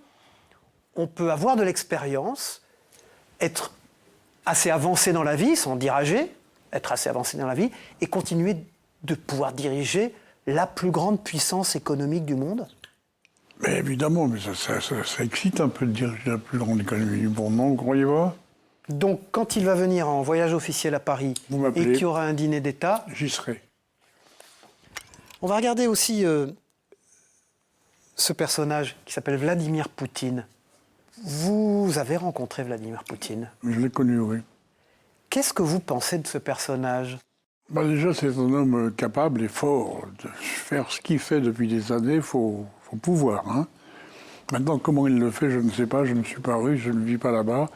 on peut avoir de l'expérience, être assez avancé dans la vie, sans dire âgé, être assez avancé dans la vie, et continuer de pouvoir diriger la plus grande puissance économique du monde? Mais évidemment, mais ça excite un peu de diriger la plus grande économie du monde, non, vous croyez pas? Donc, quand il va venir en voyage officiel à Paris Vous m'appelez. et qu'il y aura un dîner d'État, J'y serai. on va regarder aussi ce personnage qui s'appelle Vladimir Poutine. Vous avez rencontré Vladimir Poutine. Je l'ai connu, oui. Qu'est-ce que vous pensez de ce personnage? Bah déjà, c'est un homme capable et fort. De faire ce qu'il fait depuis des années, il faut pouvoir. Hein. Maintenant, comment il le fait, je ne sais pas. Je ne suis pas russe, je ne vis pas là-bas.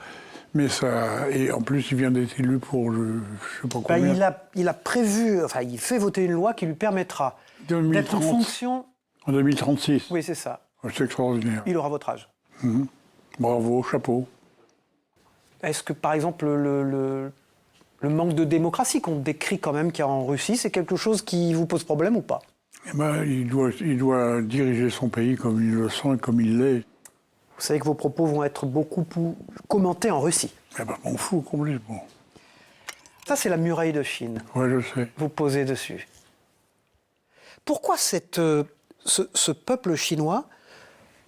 Mais ça... Et en plus, il vient d'être élu pour je ne sais pas Ben, combien. il a prévu, enfin, il fait voter une loi qui lui permettra 2030. d'être en fonction... En 2036. Oui, c'est ça. C'est extraordinaire. Il aura votre âge. Bravo, chapeau. Est-ce que, par exemple, le manque de démocratie qu'on décrit quand même qu'il y a en Russie, c'est quelque chose qui vous pose problème ou pas? Eh ben, il doit diriger son pays comme il le sent et comme il l'est. Vous savez que vos propos vont être beaucoup commentés en Russie. Eh ben, m'en fous complètement. Ça, c'est la muraille de Chine. Ouais, je sais. Vous posez dessus. Pourquoi ce peuple chinois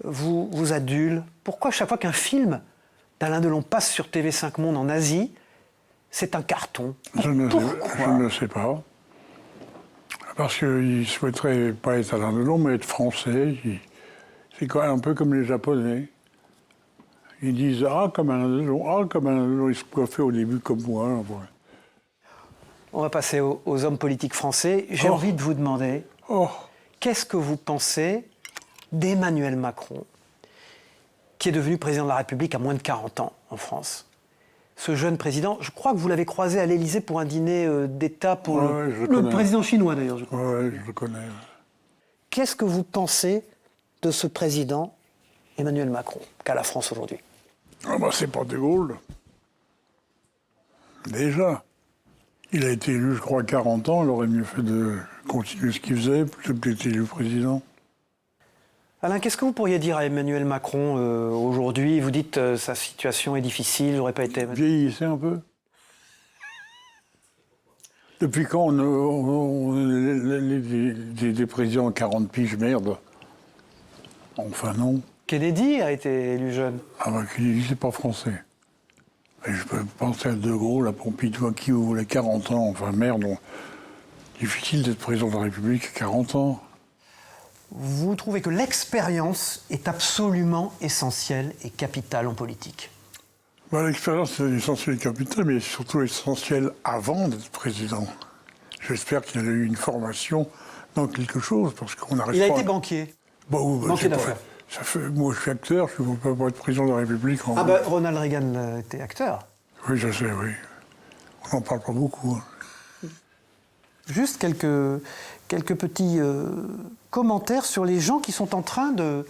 vous adule? Pourquoi chaque fois qu'un film d'Alain Delon passe sur TV5 Monde en Asie, c'est un carton? Je ne sais pas. Parce qu'il ne souhaiterait pas être Alain Delon, mais être français. C'est quand même un peu comme les Japonais. Ils disent « Ah, comme Alain Delon, ah, comme Alain Delon ». Ils se coiffaient au début comme moi. Ouais. On va passer aux hommes politiques français. J'ai envie de vous demander, qu'est-ce que vous pensez d'Emmanuel Macron, qui est devenu président de la République à moins de 40 ans en France? Ce jeune président, je crois que vous l'avez croisé à l'Élysée pour un dîner d'État pour le président chinois d'ailleurs, je crois. Oui, je le connais. Qu'est-ce que vous pensez de ce président Emmanuel Macron qu'a la France aujourd'hui? Ah bah, c'est pas De Gaulle. Déjà. Il a été élu, je crois, 40 ans. Il aurait mieux fait de continuer ce qu'il faisait plutôt que d'être élu président. Alain, qu'est-ce que vous pourriez dire à Emmanuel Macron aujourd'hui? Vous dites sa situation est difficile, j'aurais pas été... Vieillissez un peu. Depuis quand des présidents 40 piges, merde? Enfin non. Kennedy a été élu jeune. Ah bah Kennedy, c'est pas français. Et je peux penser à De Gaulle, à Pompidou, à qui vous voulez, 40 ans. Enfin merde, difficile d'être président de la République à 40 ans. Vous trouvez que l'expérience est absolument essentielle et capitale en politique? Bah, l'expérience, c'est essentiel et capital, mais surtout essentiel avant d'être président. J'espère qu'il a eu une formation dans quelque chose, parce qu'on n'arrive pas... Il a été banquier. Bah, banquier d'affaires. Moi, je suis acteur, je ne peux pas être président de la République. Ah bah, Ronald Reagan était acteur. Oui, je sais, oui. On n'en parle pas beaucoup. Juste quelques petits commentaires sur les gens qui sont en train de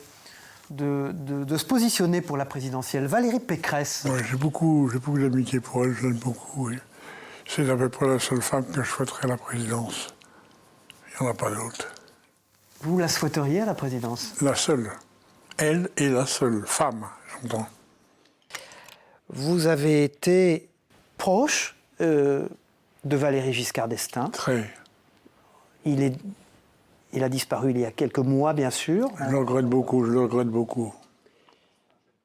se positionner pour la présidentielle. Valérie Pécresse. Oui, j'ai beaucoup d'amitié pour elle, je l'aime beaucoup, oui. C'est à peu près la seule femme que je souhaiterais à la présidence. Il n'y en a pas d'autre. Vous la souhaiteriez à la présidence? La seule. Elle est la seule femme, j'entends. Vous avez été proche de Valéry Giscard d'Estaing. Très. Il a disparu il y a quelques mois, bien sûr. Je le regrette beaucoup.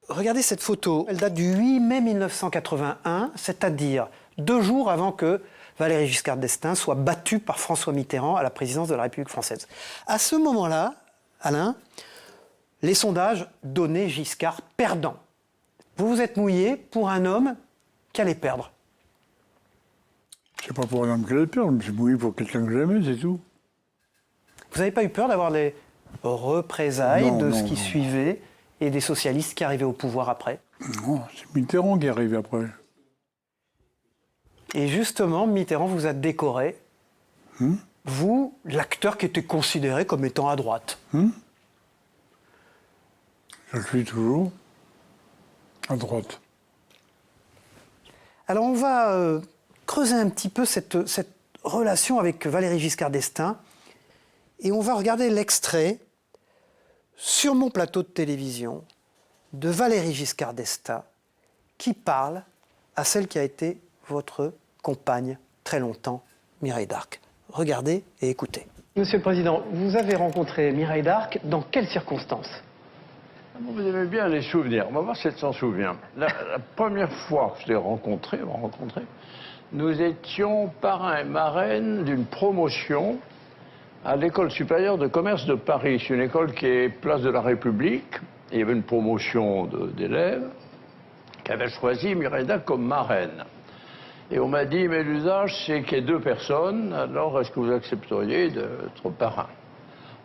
Regardez cette photo. Elle date du 8 mai 1981, c'est-à-dire 2 jours avant que Valéry Giscard d'Estaing soit battu par François Mitterrand à la présidence de la République française. À ce moment-là, Alain, les sondages donnaient Giscard perdant. Vous vous êtes mouillé pour un homme qui allait perdre. C'est pas pour un homme qui allait perdre, je me suis mouillé pour quelqu'un que j'aimais, c'est tout. Vous n'avez pas eu peur d'avoir les représailles de ce qui suivait et des socialistes qui arrivaient au pouvoir après? Non, c'est Mitterrand qui est arrivé après. Et justement, Mitterrand vous a décoré, vous, l'acteur qui était considéré comme étant à droite. Je le suis toujours à droite. Alors on va creuser un petit peu cette relation avec Valéry Giscard d'Estaing et on va regarder l'extrait sur mon plateau de télévision de Valéry Giscard d'Estaing qui parle à celle qui a été votre compagne très longtemps, Mireille d'Arc. Regardez et écoutez. Monsieur le Président, vous avez rencontré Mireille d'Arc dans quelles circonstances? Vous aimez bien les souvenirs. On va voir si elle s'en souvient. La première fois que je l'ai rencontrée, nous étions parrain et marraine d'une promotion à l'École supérieure de commerce de Paris. C'est une école qui est place de la République. Et il y avait une promotion d'élèves qui avait choisi Mireille d'Arc comme marraine. Et on m'a dit, mais l'usage, c'est qu'il y ait 2 personnes, alors est-ce que vous accepteriez d'être parrain?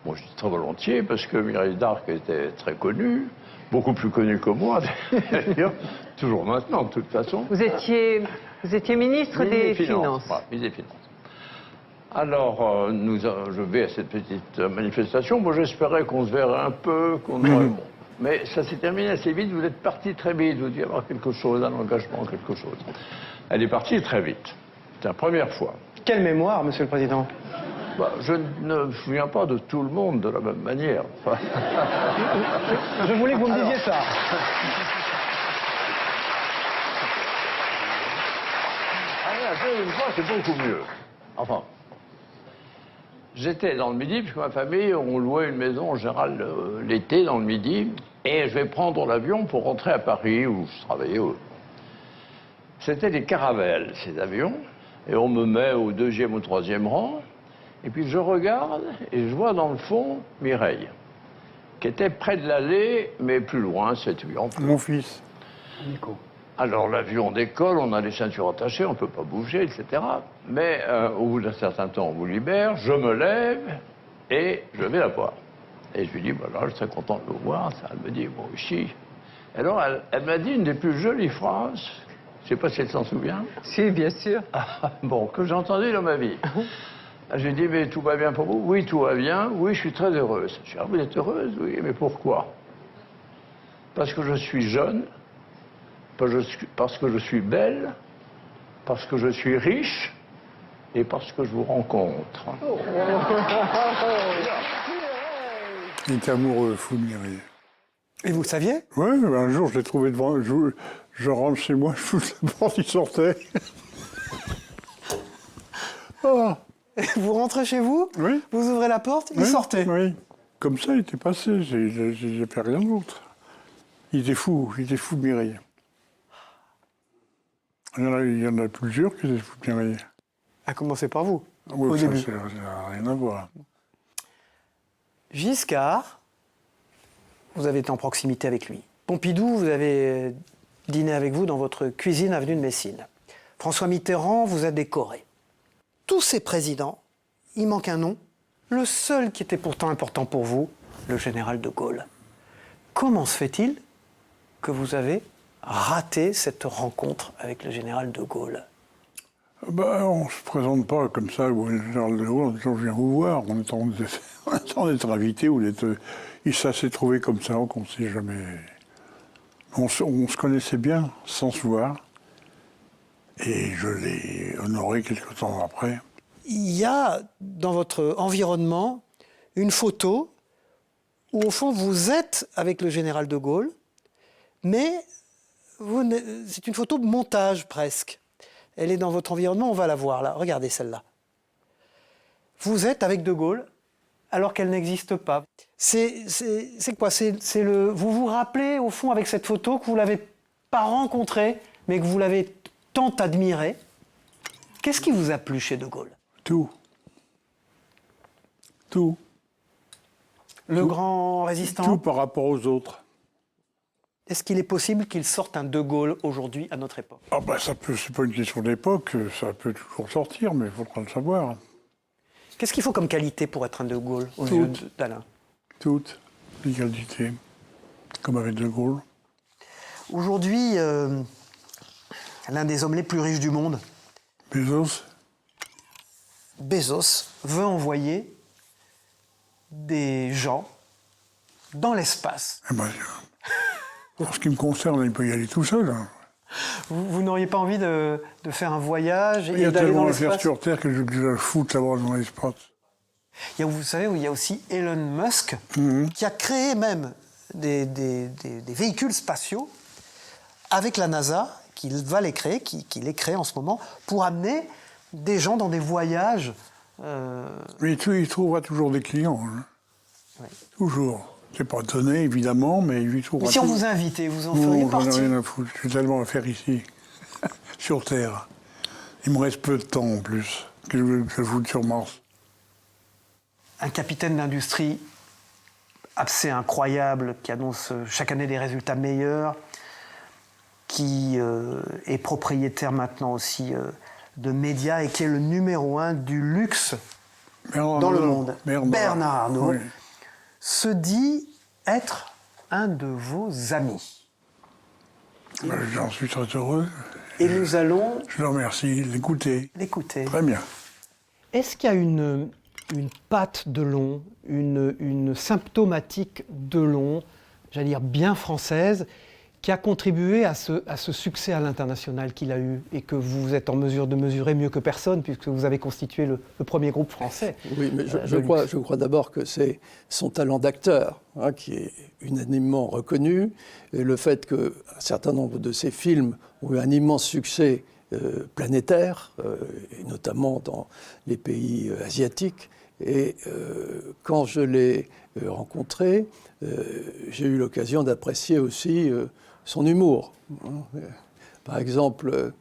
Bon, je dis très volontiers, parce que Mireille d'Arc était très connue, beaucoup plus connue que moi, d'ailleurs, toujours maintenant, de toute façon. Vous étiez ministre des Finances. Voilà, ministre des Finances. Alors, je vais à cette petite manifestation. Moi, j'espérais qu'on se verrait un peu, qu'on aurait... Bon. Mais ça s'est terminé assez vite. Vous êtes parti très vite. Vous deviez avoir quelque chose, un engagement, quelque chose. Elle est partie très vite. C'est la première fois. Quelle mémoire, Monsieur le Président? Bah, je ne me souviens pas de tout le monde de la même manière. Je voulais que vous me disiez ça. Une fois, c'est beaucoup mieux. Enfin, j'étais dans le Midi, puisque ma famille, on louait une maison en général l'été dans le Midi, et je vais prendre l'avion pour rentrer à Paris, où je travaillais. C'était des caravelles, ces avions, et on me met au 2e ou 3e rang, et puis je regarde, et je vois dans le fond Mireille, qui était près de l'allée, mais plus loin, 7-8 ans. Mon fils. Nico. Alors l'avion décolle, on a les ceintures attachées, on ne peut pas bouger, etc. Mais au bout d'un certain temps, on vous libère, je me lève et je vais la voir. Et je lui dis, voilà, je serais content de le voir. Ça, elle me dit, moi aussi. Alors elle m'a dit une des plus jolies phrases, je ne sais pas si elle s'en souvient. Si, bien sûr. Bon, que j'ai entendu dans ma vie. J'ai dit, mais tout va bien pour vous? Oui, tout va bien. Oui, je suis très heureuse. Je dis, ah, vous êtes heureuse? Oui, mais pourquoi? Parce que je suis jeune, parce que je suis belle, parce que je suis riche et parce que je vous rencontre. Il est amoureux, fou de Mireille. Et vous le saviez? Ouais, un jour, je l'ai trouvé devant. Je rentre chez moi, je fous la porte, il sortait. Oh, Vous rentrez chez vous, oui. vous ouvrez la porte, il Oui, sortait. Oui. Comme ça, il était passé. J'ai fait rien d'autre. Il était fou de Mireille. Il y en a plusieurs qui étaient fous de Mireille. À commencer par vous, Oui, au ça début. n'a rien à voir. Giscard, vous avez été en proximité avec lui. Pompidou, vous avez dîné avec vous dans votre cuisine avenue de Messine. François Mitterrand vous a décoré. Tous ces présidents, il manque un nom. Le seul qui était pourtant important pour vous, le général de Gaulle. Comment se fait-il que vous avez raté cette rencontre avec le général de Gaulle? On ne se présente pas comme ça au général de Gaulle en disant je viens vous voir. On attend d'être invité ou d'être. Ça s'est trouvé comme ça, qu'on ne sait jamais. On se connaissait bien sans se voir. Et je l'ai honoré quelque temps après. Il y a dans votre environnement une photo où, au fond, vous êtes avec le général de Gaulle, mais c'est une photo de montage presque. Elle est dans votre environnement, on va la voir là. Regardez celle-là. Vous êtes avec de Gaulle alors qu'elle n'existe pas. C'est quoi? Vous vous rappelez, au fond, avec cette photo, que vous ne l'avez pas rencontré, mais que vous l'avez tant admiré. Qu'est-ce qui vous a plu chez de Gaulle? Tout. Le grand résistant. Tout par rapport aux autres. Est-ce qu'il est possible qu'il sorte un de Gaulle aujourd'hui, à notre époque? C'est pas une question d'époque, ça peut toujours sortir, mais il faudra le savoir. Qu'est-ce qu'il faut comme qualité pour être un de Gaulle aux yeux d'Alain? Toutes les qualités, comme avec de Gaulle. Aujourd'hui, l'un des hommes les plus riches du monde, Bezos, veut envoyer des gens dans l'espace. En ce qui me concerne, il peut y aller tout seul. Hein. Vous n'auriez pas envie de faire un voyage Il y a et d'aller tellement dans à faire l'espace? sur Terre que je le foutre là-bas dans l'espace. Vous savez, il y a aussi Elon Musk qui a créé même des véhicules spatiaux avec la NASA, qui va les créer, qui les crée en ce moment, pour amener des gens dans des voyages. Mais il trouvera toujours des clients. Hein. Ouais. Toujours. C'est pas donné, évidemment, mais il trouvera. Mais si on vous invitait, vous en feriez Non, j'en ai partie? rien à foutre. J'ai tellement à faire ici, sur Terre. Il me reste peu de temps en plus, que je foute sur Mars. Un capitaine d'industrie assez incroyable, qui annonce chaque année des résultats meilleurs, qui est propriétaire maintenant aussi de médias et qui est le numéro 1 du luxe dans le monde. Bernard Arnault, oui. Se dit être un de vos amis. J'en suis très heureux. Et nous allons Je le remercie de l'écouter. l'écouter. Très bien. Est-ce qu'il y a une patte Delon, une symptomatique Delon, j'allais dire bien française, qui a contribué à ce succès à l'international qu'il a eu et que vous êtes en mesure de mesurer mieux que personne puisque vous avez constitué le premier groupe français? Oui, mais je crois d'abord que c'est son talent d'acteur qui est unanimement reconnu, et le fait qu'un certain nombre de ses films ont eu un immense succès planétaire, et notamment dans les pays asiatiques. Et quand je l'ai rencontré, j'ai eu l'occasion d'apprécier aussi son humour. Par exemple,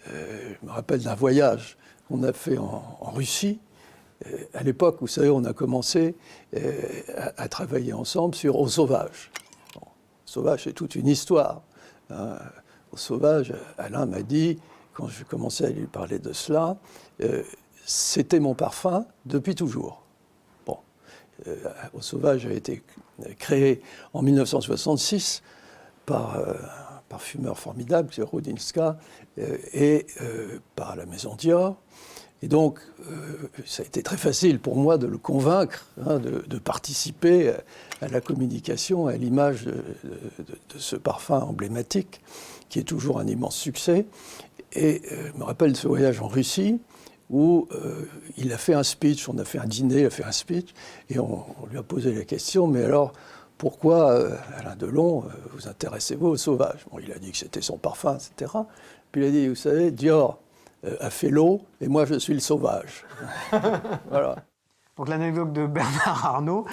je me rappelle d'un voyage qu'on a fait en Russie. À l'époque, vous savez, on a commencé à travailler ensemble sur Au Sauvage. Bon, Sauvage, c'est toute une histoire. Au Sauvage, Alain m'a dit, quand je commençais à lui parler de cela, c'était mon parfum depuis toujours. Bon, Au Sauvage a été créé en 1966 par un parfumeur formidable, c'est Rudinska, et par la maison Dior. Et donc, ça a été très facile pour moi de le convaincre de participer à la communication, à l'image de ce parfum emblématique, qui est toujours un immense succès. Et je me rappelle de ce voyage en Russie, où il a fait un speech, on a fait un dîner, il a fait un speech, et on lui a posé la question, mais alors, pourquoi, Alain Delon, vous intéressez-vous aux sauvages? Bon, il a dit que c'était son parfum, etc. Puis il a dit, vous savez, Dior a fait l'eau, et moi je suis le sauvage. Voilà. Donc l'anecdote de Bernard Arnault,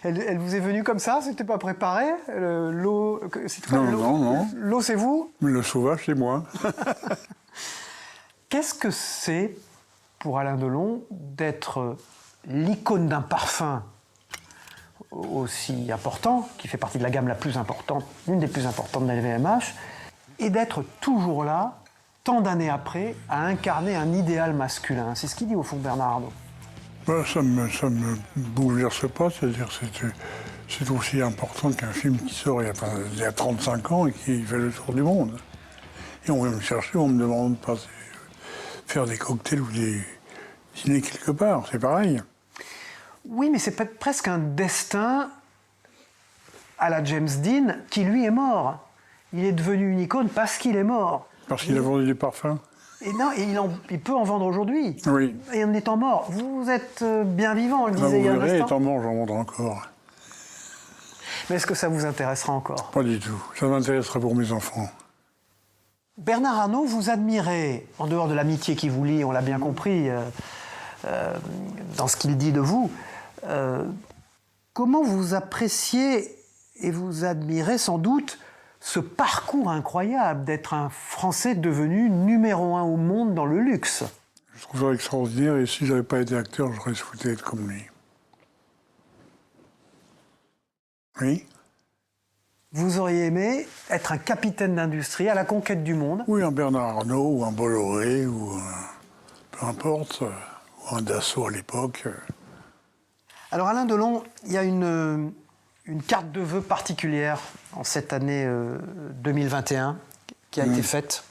elle vous est venue comme ça? C'était pas préparé? L'eau, Non. L'eau, c'est vous? Le sauvage, c'est moi. Qu'est-ce que c'est pour Alain Delon d'être l'icône d'un parfum aussi important, qui fait partie de la gamme la plus importante, l'une des plus importantes de la LVMH, et d'être toujours là, tant d'années après, à incarner un idéal masculin? C'est ce qu'il dit au fond Bernard Arnault. Ça me bouleverse pas, c'est-à-dire c'est aussi important qu'un film qui sort il y a 35 ans et qui fait le tour du monde. Et on vient me chercher, on me demande de passer, faire des cocktails ou des dîners quelque part, c'est pareil. Oui, mais c'est presque un destin à la James Dean qui, lui, est mort. Il est devenu une icône parce qu'il est mort. Parce qu'il a vendu des parfums. Et non, il peut en vendre aujourd'hui. Oui. Et en étant mort. Vous êtes bien vivant, on le disait Vous il y a un verrez, instant. étant mort, j'en vendrai encore. Mais est-ce que ça vous intéressera encore? Pas du tout. Ça m'intéressera pour mes enfants. Bernard Arnault, vous admirez, en dehors de l'amitié qui vous lie, on l'a bien compris, dans ce qu'il dit de vous, comment vous appréciez et vous admirez sans doute ce parcours incroyable d'être un Français devenu numéro 1 au monde dans le luxe? Je trouve ça extraordinaire et si j'avais pas été acteur, j'aurais souhaité être comme lui. Oui. Vous auriez aimé être un capitaine d'industrie à la conquête du monde? Oui, un Bernard Arnault ou un Bolloré ou peu importe, ou un Dassault à l'époque. Alors Alain Delon, il y a une carte de vœux particulière en cette année 2021 qui a été faite.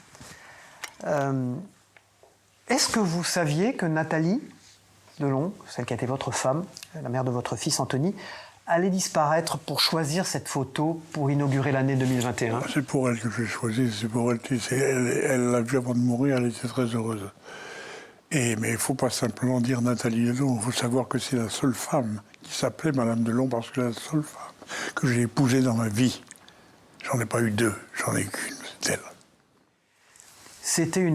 Est-ce que vous saviez que Nathalie Delon, celle qui a été votre femme, la mère de votre fils Anthony, allait disparaître pour choisir cette photo pour inaugurer l'année 2021? C'est pour elle que j'ai choisi, c'est pour elle. Elle l'a vu avant de mourir, elle était très heureuse. Mais il ne faut pas simplement dire Nathalie Delon, il faut savoir que c'est la seule femme qui s'appelait Madame Delon parce que c'est la seule femme que j'ai épousée dans ma vie. J'en ai pas eu deux, j'en ai qu'une, c'est elle. C'était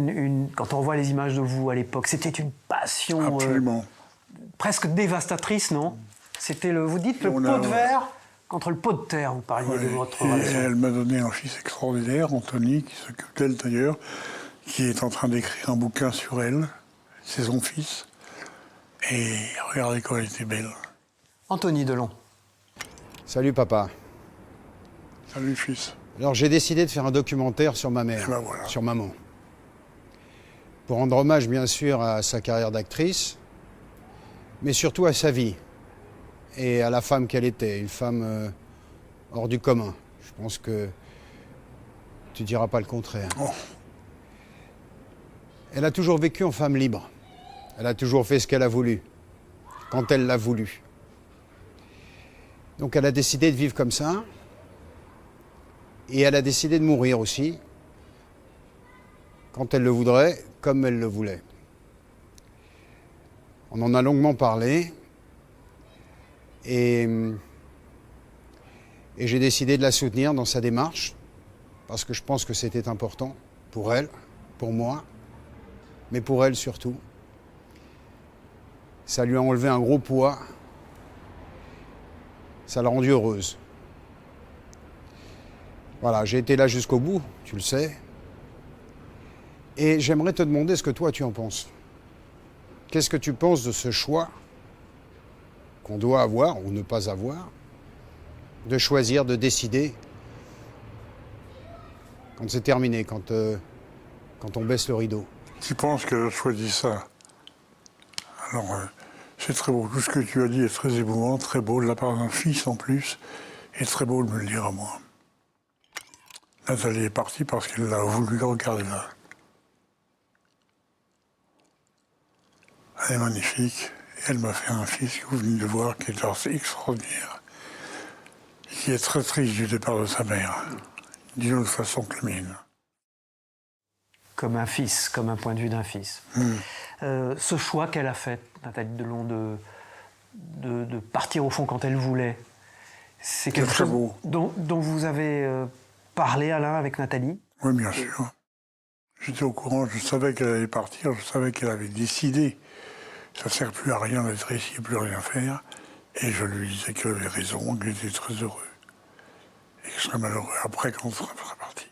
quand on revoit les images de vous à l'époque, c'était une passion presque dévastatrice, non? C'était vous dites le pot de verre contre le pot de terre, vous parliez de votre relation. Elle m'a donné un fils extraordinaire, Anthony, qui s'occupe d'elle d'ailleurs, qui est en train d'écrire un bouquin sur elle. C'est son fils. Et regardez comme elle était belle. Anthony Delon. Salut papa. Salut fils. Alors j'ai décidé de faire un documentaire sur ma mère, sur maman. Pour rendre hommage bien sûr à sa carrière d'actrice, mais surtout à sa vie et à la femme qu'elle était, une femme hors du commun. Je pense que tu ne diras pas le contraire. Oh. Elle a toujours vécu en femme libre. Elle a toujours fait ce qu'elle a voulu, quand elle l'a voulu. Donc elle a décidé de vivre comme ça, et elle a décidé de mourir aussi, quand elle le voudrait, comme elle le voulait. On en a longuement parlé, et j'ai décidé de la soutenir dans sa démarche, parce que je pense que c'était important pour elle, pour moi, mais pour elle surtout. Ça lui a enlevé un gros poids, ça l'a rendue heureuse. Voilà, j'ai été là jusqu'au bout, tu le sais. Et j'aimerais te demander ce que toi tu en penses. Qu'est-ce que tu penses de ce choix qu'on doit avoir ou ne pas avoir, de choisir, de décider quand c'est terminé, quand on baisse le rideau? Tu penses qu'elle a choisi ça? Alors, c'est très beau. Tout ce que tu as dit est très émouvant, très beau, de la part d'un fils en plus, et très beau de me le dire à moi. Nathalie est partie parce qu'elle a voulu regarder là. Elle est magnifique. Et elle m'a fait un fils que vous venez de voir qui est assez extraordinaire. Qui est très triste du départ de sa mère, d'une autre façon que la mienne. Comme un fils, comme un point de vue d'un fils. Ce choix qu'elle a fait, Nathalie Delon, de partir au fond quand elle voulait, c'est quelque chose dont vous avez parlé, Alain, avec Nathalie? Oui, bien sûr. J'étais au courant, je savais qu'elle allait partir, je savais qu'elle avait décidé. Ça ne sert plus à rien d'être ici et plus rien faire. Et je lui disais qu'elle avait raison, qu'elle était très heureux. Et que je serais malheureux après quand on serait parti.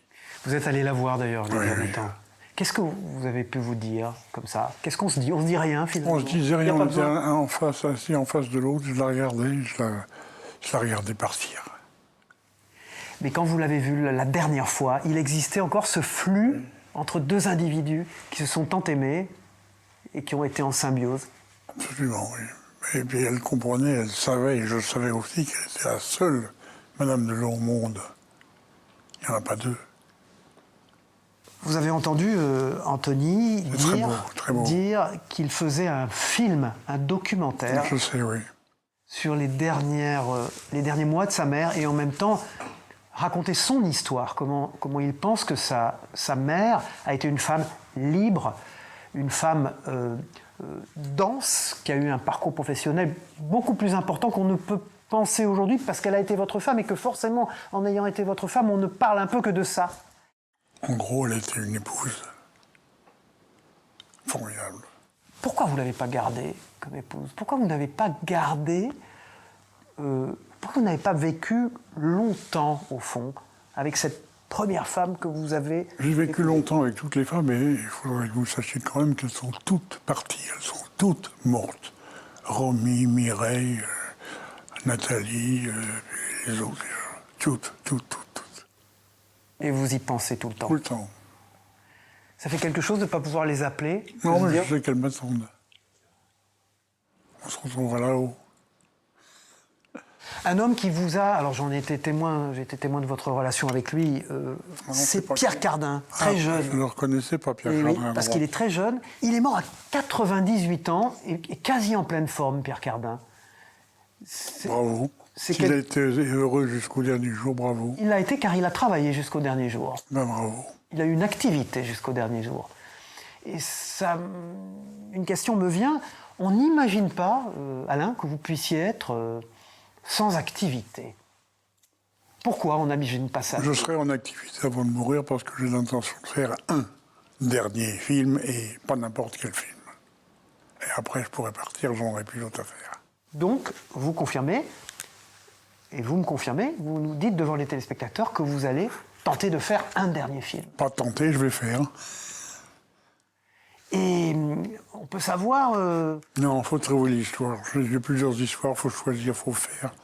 Vous êtes allé la voir d'ailleurs le dernier temps. Qu'est-ce que vous avez pu vous dire comme ça? Qu'est-ce qu'on se dit? On se dit rien finalement? On se disait rien, on était un en face, assis en face de l'autre, je la regardais, je la regardais partir. Mais quand vous l'avez vu la dernière fois, il existait encore ce flux entre deux individus qui se sont tant aimés et qui ont été en symbiose. Absolument, oui. Et puis elle comprenait, elle savait, et je savais aussi qu'elle était la seule Madame Delon au monde. Il n'y en a pas deux. Vous avez entendu Anthony dire qu'il faisait un film, un documentaire je sais, oui. sur les derniers mois de sa mère et en même temps raconter son histoire, comment il pense que sa mère a été une femme libre, une femme dense, qui a eu un parcours professionnel beaucoup plus important qu'on ne peut penser aujourd'hui parce qu'elle a été votre femme et que forcément, en ayant été votre femme, on ne parle un peu que de ça. En gros, elle était une épouse formidable. Pourquoi vous ne l'avez pas gardée comme épouse? Pourquoi vous n'avez pas gardé... pourquoi vous n'avez pas vécu longtemps, au fond, avec cette première femme que vous avez... J'ai vécu longtemps avec toutes les femmes, et il faudrait que vous sachiez quand même qu'elles sont toutes parties, elles sont toutes mortes. Romy, Mireille, Nathalie, les autres, toutes. Et vous y pensez tout le temps? Tout le temps. Ça fait quelque chose de ne pas pouvoir les appeler? Non, mais je sais qu'elles m'attendent. On se retrouvera là-haut. Un homme qui vous a... Alors j'en ai été témoin, j'ai été témoin de votre relation avec lui. C'est Pierre Cardin, très jeune. Je ne le reconnaissais pas, Pierre Cardin. Oui, parce qu'il est très jeune. Il est mort à 98 ans et quasi en pleine forme, Pierre Cardin. Bravo. Il a été heureux jusqu'au dernier jour, bravo. Il l'a été car il a travaillé jusqu'au dernier jour. Ben, bravo. Il a eu une activité jusqu'au dernier jour. Et ça, une question me vient. On n'imagine pas, Alain, que vous puissiez être sans activité. Pourquoi on n'imagine pas ça? Je serai en activité avant de mourir parce que j'ai l'intention de faire un dernier film et pas n'importe quel film. Et après, je pourrais partir, j'en aurais plus d'autres à faire. Donc, vous confirmez, et vous me confirmez, vous nous dites devant les téléspectateurs que vous allez tenter de faire un dernier film. Pas tenter, je vais faire. Et on peut savoir... Non, il faut trouver l'histoire. J'ai plusieurs histoires, il faut choisir, il faut faire.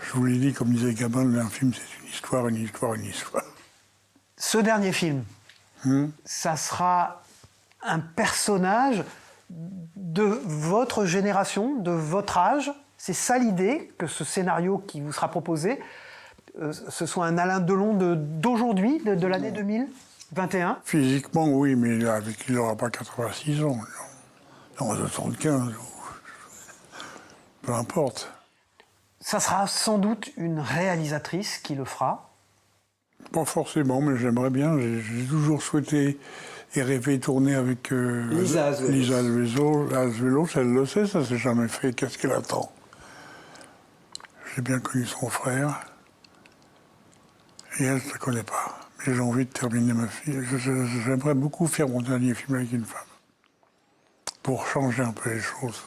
Je vous l'ai dit, comme disait Gabin, un film, c'est une histoire, une histoire, une histoire. Ce dernier film, ça sera un personnage de votre génération, de votre âge. C'est ça l'idée, que ce scénario qui vous sera proposé, ce soit un Alain Delon d'aujourd'hui, de l'année 2021? Physiquement, oui, mais il n'aura pas 86 ans. Non, 75. Peu importe. Ça sera sans doute une réalisatrice qui le fera? Pas forcément, mais j'aimerais bien. J'ai toujours souhaité et rêvé tourner avec Lisa Azuelos. Elle le sait, ça s'est jamais fait. Qu'est-ce qu'elle attend? J'ai bien connu son frère. Et elle ne la connaît pas. Mais j'ai envie de terminer ma fille. J'aimerais beaucoup faire mon dernier film avec une femme. Pour changer un peu les choses.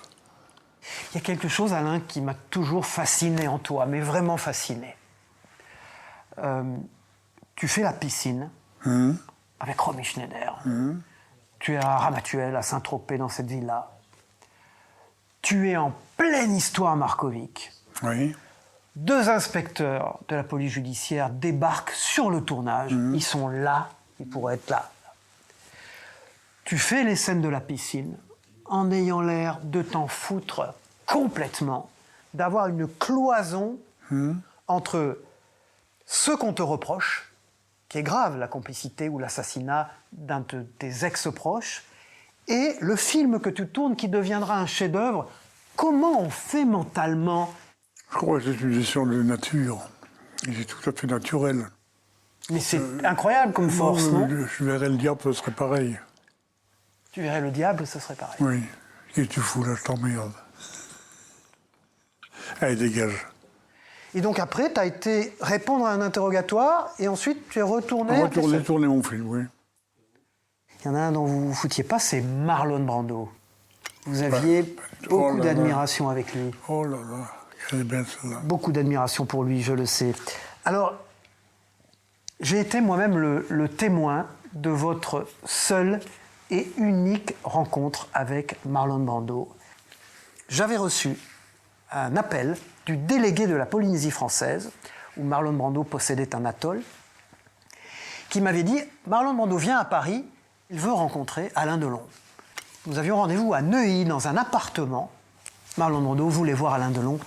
Il y a quelque chose, Alain, qui m'a toujours fasciné en toi, mais vraiment fasciné. Tu fais la piscine avec Romy Schneider. Tu es à Ramatuelle, à Saint-Tropez, dans cette ville-là. Tu es en pleine histoire Markovic. Oui. 2 inspecteurs de la police judiciaire débarquent sur le tournage. Ils sont là, ils pourraient être là. Tu fais les scènes de la piscine en ayant l'air de t'en foutre complètement, d'avoir une cloison entre ce qu'on te reproche, qui est grave, la complicité ou l'assassinat d'un de tes ex-proches, et le film que tu tournes qui deviendra un chef-d'œuvre. Comment on fait mentalement? Je crois que c'est une gestion de nature. Et c'est tout à fait naturel. Mais c'est incroyable comme force, non? Je verrais le diable, ce serait pareil. Tu verrais le diable, ce serait pareil. Oui. Qu'est-ce que tu fous là, je t'emmerde. Allez, dégage. Et donc après, tu as été répondre à un interrogatoire et ensuite tu es retourné... Tourner mon film, oui. Il y en a un dont vous vous foutiez pas, c'est Marlon Brando. Vous aviez beaucoup d'admiration avec lui. Oh là là, elle est belle celle-là. Beaucoup d'admiration pour lui, je le sais. Alors, j'ai été moi-même le témoin de votre seule et unique rencontre avec Marlon Brando. J'avais reçu un appel du délégué de la Polynésie française, où Marlon Brando possédait un atoll, qui m'avait dit « Marlon Brando vient à Paris, il veut rencontrer Alain Delon ». Nous avions rendez-vous à Neuilly, dans un appartement. Marlon Brando voulait voir Alain Delon.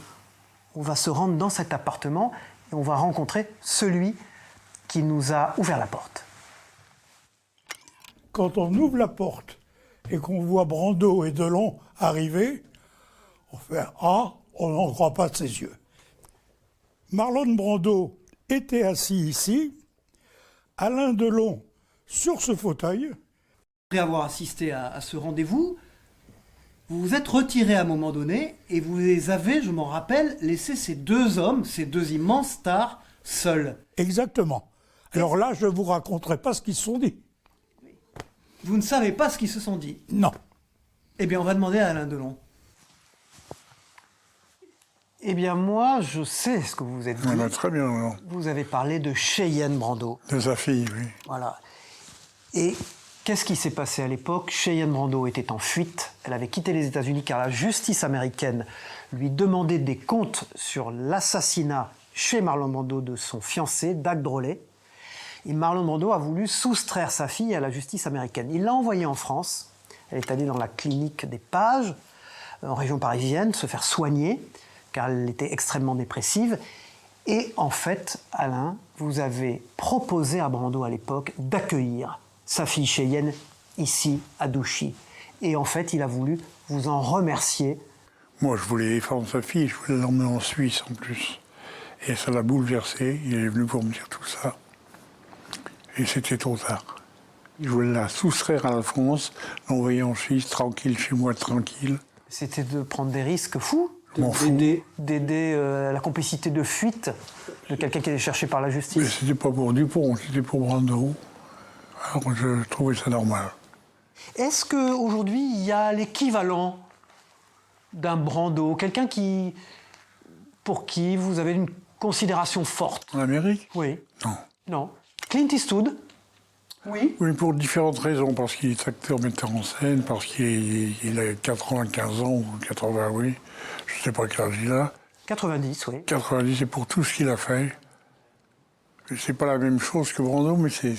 On va se rendre dans cet appartement et on va rencontrer celui qui nous a ouvert la porte. Quand on ouvre la porte et qu'on voit Brando et Delon arriver, on fait « Ah !» on n'en croit pas de ses yeux. Marlon Brando était assis ici, Alain Delon sur ce fauteuil. Après avoir assisté à ce rendez-vous, vous vous êtes retiré à un moment donné et vous les avez, je m'en rappelle, laissé ces deux hommes, ces deux immenses stars, seuls. Exactement. Alors là, je ne vous raconterai pas ce qu'ils se sont dit. Vous ne savez pas ce qu'ils se sont dit? Non. Eh bien, on va demander à Alain Delon. Eh bien, moi, je sais ce que vous vous êtes dit. Ouais, très bien, alors. Vous avez parlé de Cheyenne Brando. De sa fille, oui. Voilà. Et qu'est-ce qui s'est passé à l'époque? Cheyenne Brando était en fuite. Elle avait quitté les États-Unis car la justice américaine lui demandait des comptes sur l'assassinat chez Marlon Brando de son fiancé, Dag Drolet. Et Marlon Brando a voulu soustraire sa fille à la justice américaine. Il l'a envoyée en France. Elle est allée dans la clinique des Pages, en région parisienne, se faire soigner, car elle était extrêmement dépressive. Et en fait, Alain, vous avez proposé à Brando à l'époque d'accueillir sa fille Cheyenne ici, à Douchy. Et en fait, il a voulu vous en remercier. Moi, je voulais défendre sa fille, je voulais l'emmener en Suisse en plus. Et ça l'a bouleversé, il est venu pour me dire tout ça. Et c'était trop tard. Je voulais la soustraire à la France, l'envoyer en Suisse, tranquille, chez moi, tranquille. C'était de prendre des risques fous, d'aider la complicité de fuite de quelqu'un qui est cherché par la justice. Mais c'était pas pour Dupont, c'était pour Brando. Alors je trouvais ça normal. Est-ce qu'aujourd'hui, il y a l'équivalent d'un Brando, quelqu'un pour qui vous avez une considération forte? En Amérique? Oui. Non. Non. Clint Eastwood? Oui. Oui, pour différentes raisons. Parce qu'il est acteur, metteur en scène, parce qu'il a 95 ans, ou 80, oui. Je ne sais pas quel âge il a. 90, oui. 90, c'est pour tout ce qu'il a fait. C'est pas la même chose que Brando, mais c'est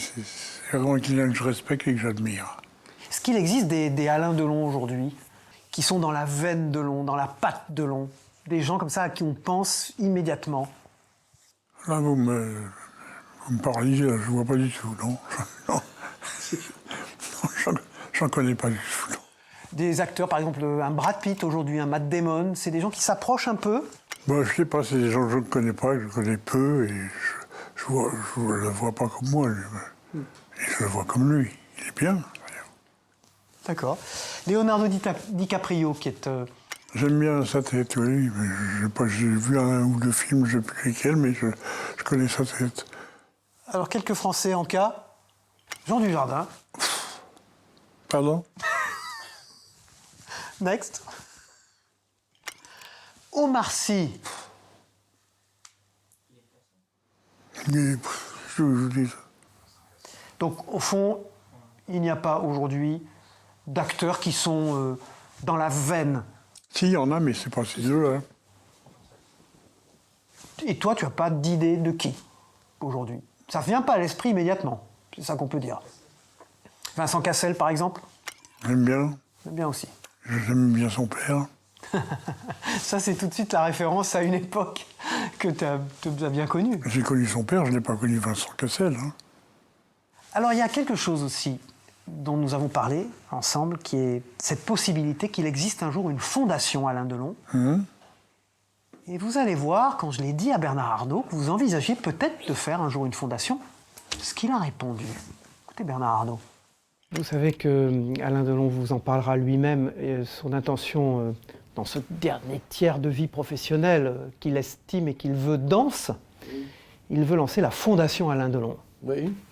vraiment quelqu'un que je respecte et que j'admire. Est-ce qu'il existe des Alain Delon aujourd'hui qui sont dans la veine Delon, dans la patte Delon? Des gens comme ça à qui on pense immédiatement? Là, vous me paralysez, là, je vois pas du tout, non. Non. J'en connais pas du tout, non. Des acteurs, par exemple, un Brad Pitt aujourd'hui, un Matt Damon, c'est des gens qui s'approchent un peu? Bon, je sais pas, c'est des gens que je ne connais pas, que je connais peu, et je le vois pas comme moi, et je le vois comme lui. Il est bien. D'accord. Leonardo DiCaprio, qui est... J'aime bien sa tête, oui. J'ai vu un ou deux films, je ne sais plus lesquels, mais je connais sa tête. Alors, quelques Français en cas. Jean Dujardin. Pardon? Next. Omar Sy. Mais, je vous dis ça. Donc, au fond, il n'y a pas aujourd'hui d'acteurs qui sont dans la veine. Si, il y en a, mais c'est pas ces deux-là. Et toi, tu n'as pas d'idée de qui, aujourd'hui? Ça ne vient pas à l'esprit immédiatement, c'est ça qu'on peut dire. Vincent Cassel, par exemple? J'aime bien. J'aime bien aussi. J'aime bien son père. Ça, c'est tout de suite la référence à une époque que tu as bien connue. J'ai connu son père, je n'ai pas connu Vincent Cassel. Hein. Alors, il y a quelque chose aussi dont nous avons parlé ensemble, qui est cette possibilité qu'il existe un jour une fondation Alain Delon. Et vous allez voir, quand je l'ai dit à Bernard Arnault, que vous envisagiez peut-être de faire un jour une fondation, ce qu'il a répondu. Écoutez Bernard Arnault. Vous savez que Alain Delon vous en parlera lui-même, et son intention dans ce dernier tiers de vie professionnelle qu'il estime et qu'il veut dense, il veut lancer la fondation Alain Delon,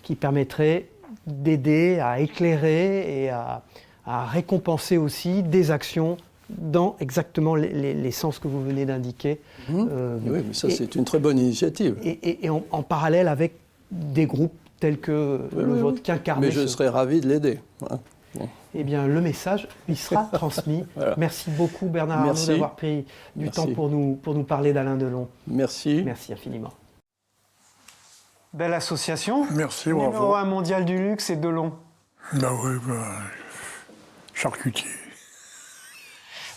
qui permettrait d'aider à éclairer et à récompenser aussi des actions dans exactement les sens que vous venez d'indiquer. Oui, mais ça c'est une très bonne initiative. Et en parallèle avec des groupes tels que le vôtre qui incarnent. Mais je serais ravi de l'aider. Eh bien, le message lui sera transmis. Voilà. Merci beaucoup Bernard Arnault d'avoir pris du temps pour nous parler d'Alain Delon. Merci. Merci infiniment. Belle association. Merci, bravo. Numéro 1 mondial du luxe et Delon. Bah oui, charcutier.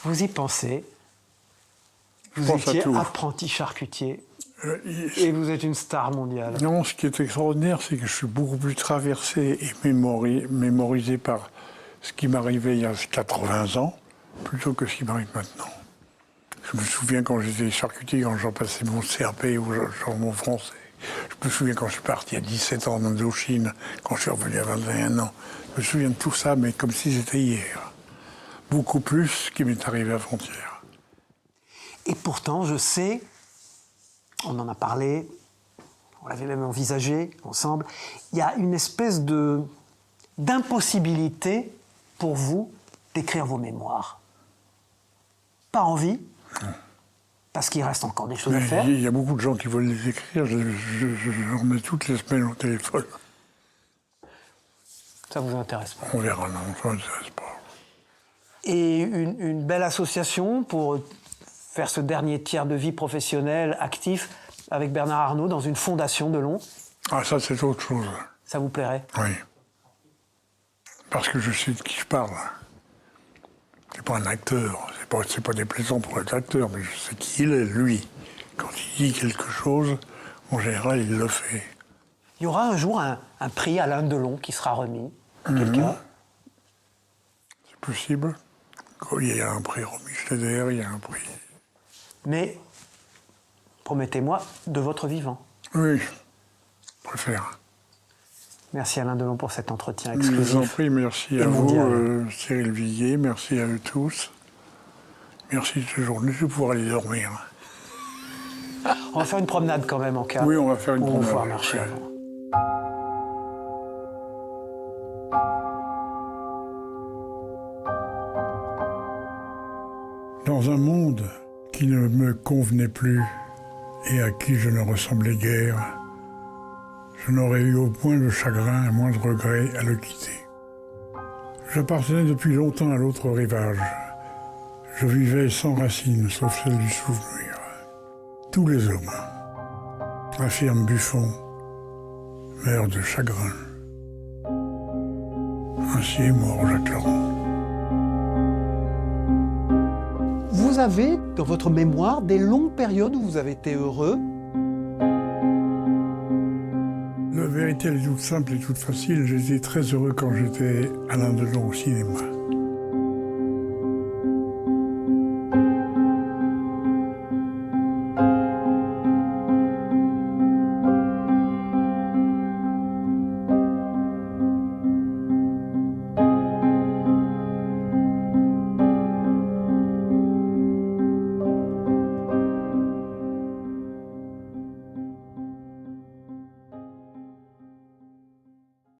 Vous y pensez. Vous étiez apprenti charcutier. Et vous êtes une star mondiale. Non, ce qui est extraordinaire, c'est que je suis beaucoup plus traversé et mémorisé par ce qui m'arrivait il y a 80 ans, plutôt que ce qui m'arrive maintenant. Je me souviens quand j'étais charcutier, quand j'en passais mon CAP ou mon français. Je me souviens quand je suis parti à 17 ans en Indochine, quand je suis revenu à 21 ans. Je me souviens de tout ça, mais comme si c'était hier. Beaucoup plus ce qui m'est arrivé avant-hier. Et pourtant, je sais, on en a parlé, on l'avait même envisagé ensemble, il y a une espèce d'impossibilité pour vous d'écrire vos mémoires. Pas envie, parce qu'il reste encore des choses à faire. Il y a beaucoup de gens qui veulent les écrire, j'en mets toutes les semaines au téléphone. Ça vous intéresse pas? On verra, non, ça ne m'intéresse pas. Et une belle association pour faire ce dernier tiers de vie professionnelle actif avec Bernard Arnault dans une fondation Delon? Ah, ça, c'est autre chose. Ça vous plairait? Oui. Parce que je sais de qui je parle. C'est pas un acteur. C'est pas déplaisant pour être acteur, mais je sais qui il est, lui. Quand il dit quelque chose, en général, il le fait. Il y aura un jour un prix Alain Delon qui sera remis à quelqu'un? C'est possible. Il y a un prix Romy Schneider, il y a un prix... Mais, promettez-moi, de votre vivant. Oui, je préfère. Merci Alain Delon pour cet entretien exclusif. Je vous en prie, merci à vous, Cyril Viguier, merci à eux tous. Merci de ce journée, je vais pouvoir aller dormir. On va faire une promenade quand même en cas. Oui, on va faire une promenade. On va pouvoir marcher avant. Dans un monde qui ne me convenait plus et à qui je ne ressemblais guère, je n'aurais eu au point de chagrin et moins de regret à le quitter. J'appartenais depuis longtemps à l'autre rivage. Je vivais sans racines, sauf celle du souvenir. Tous les hommes, affirme Buffon, meurent de chagrin. Ainsi est mort Jacques Laurent. Vous avez, dans votre mémoire, des longues périodes où vous avez été heureux? La vérité, elle est toute simple et toute facile. J'étais très heureux quand j'étais Alain Delon au cinéma.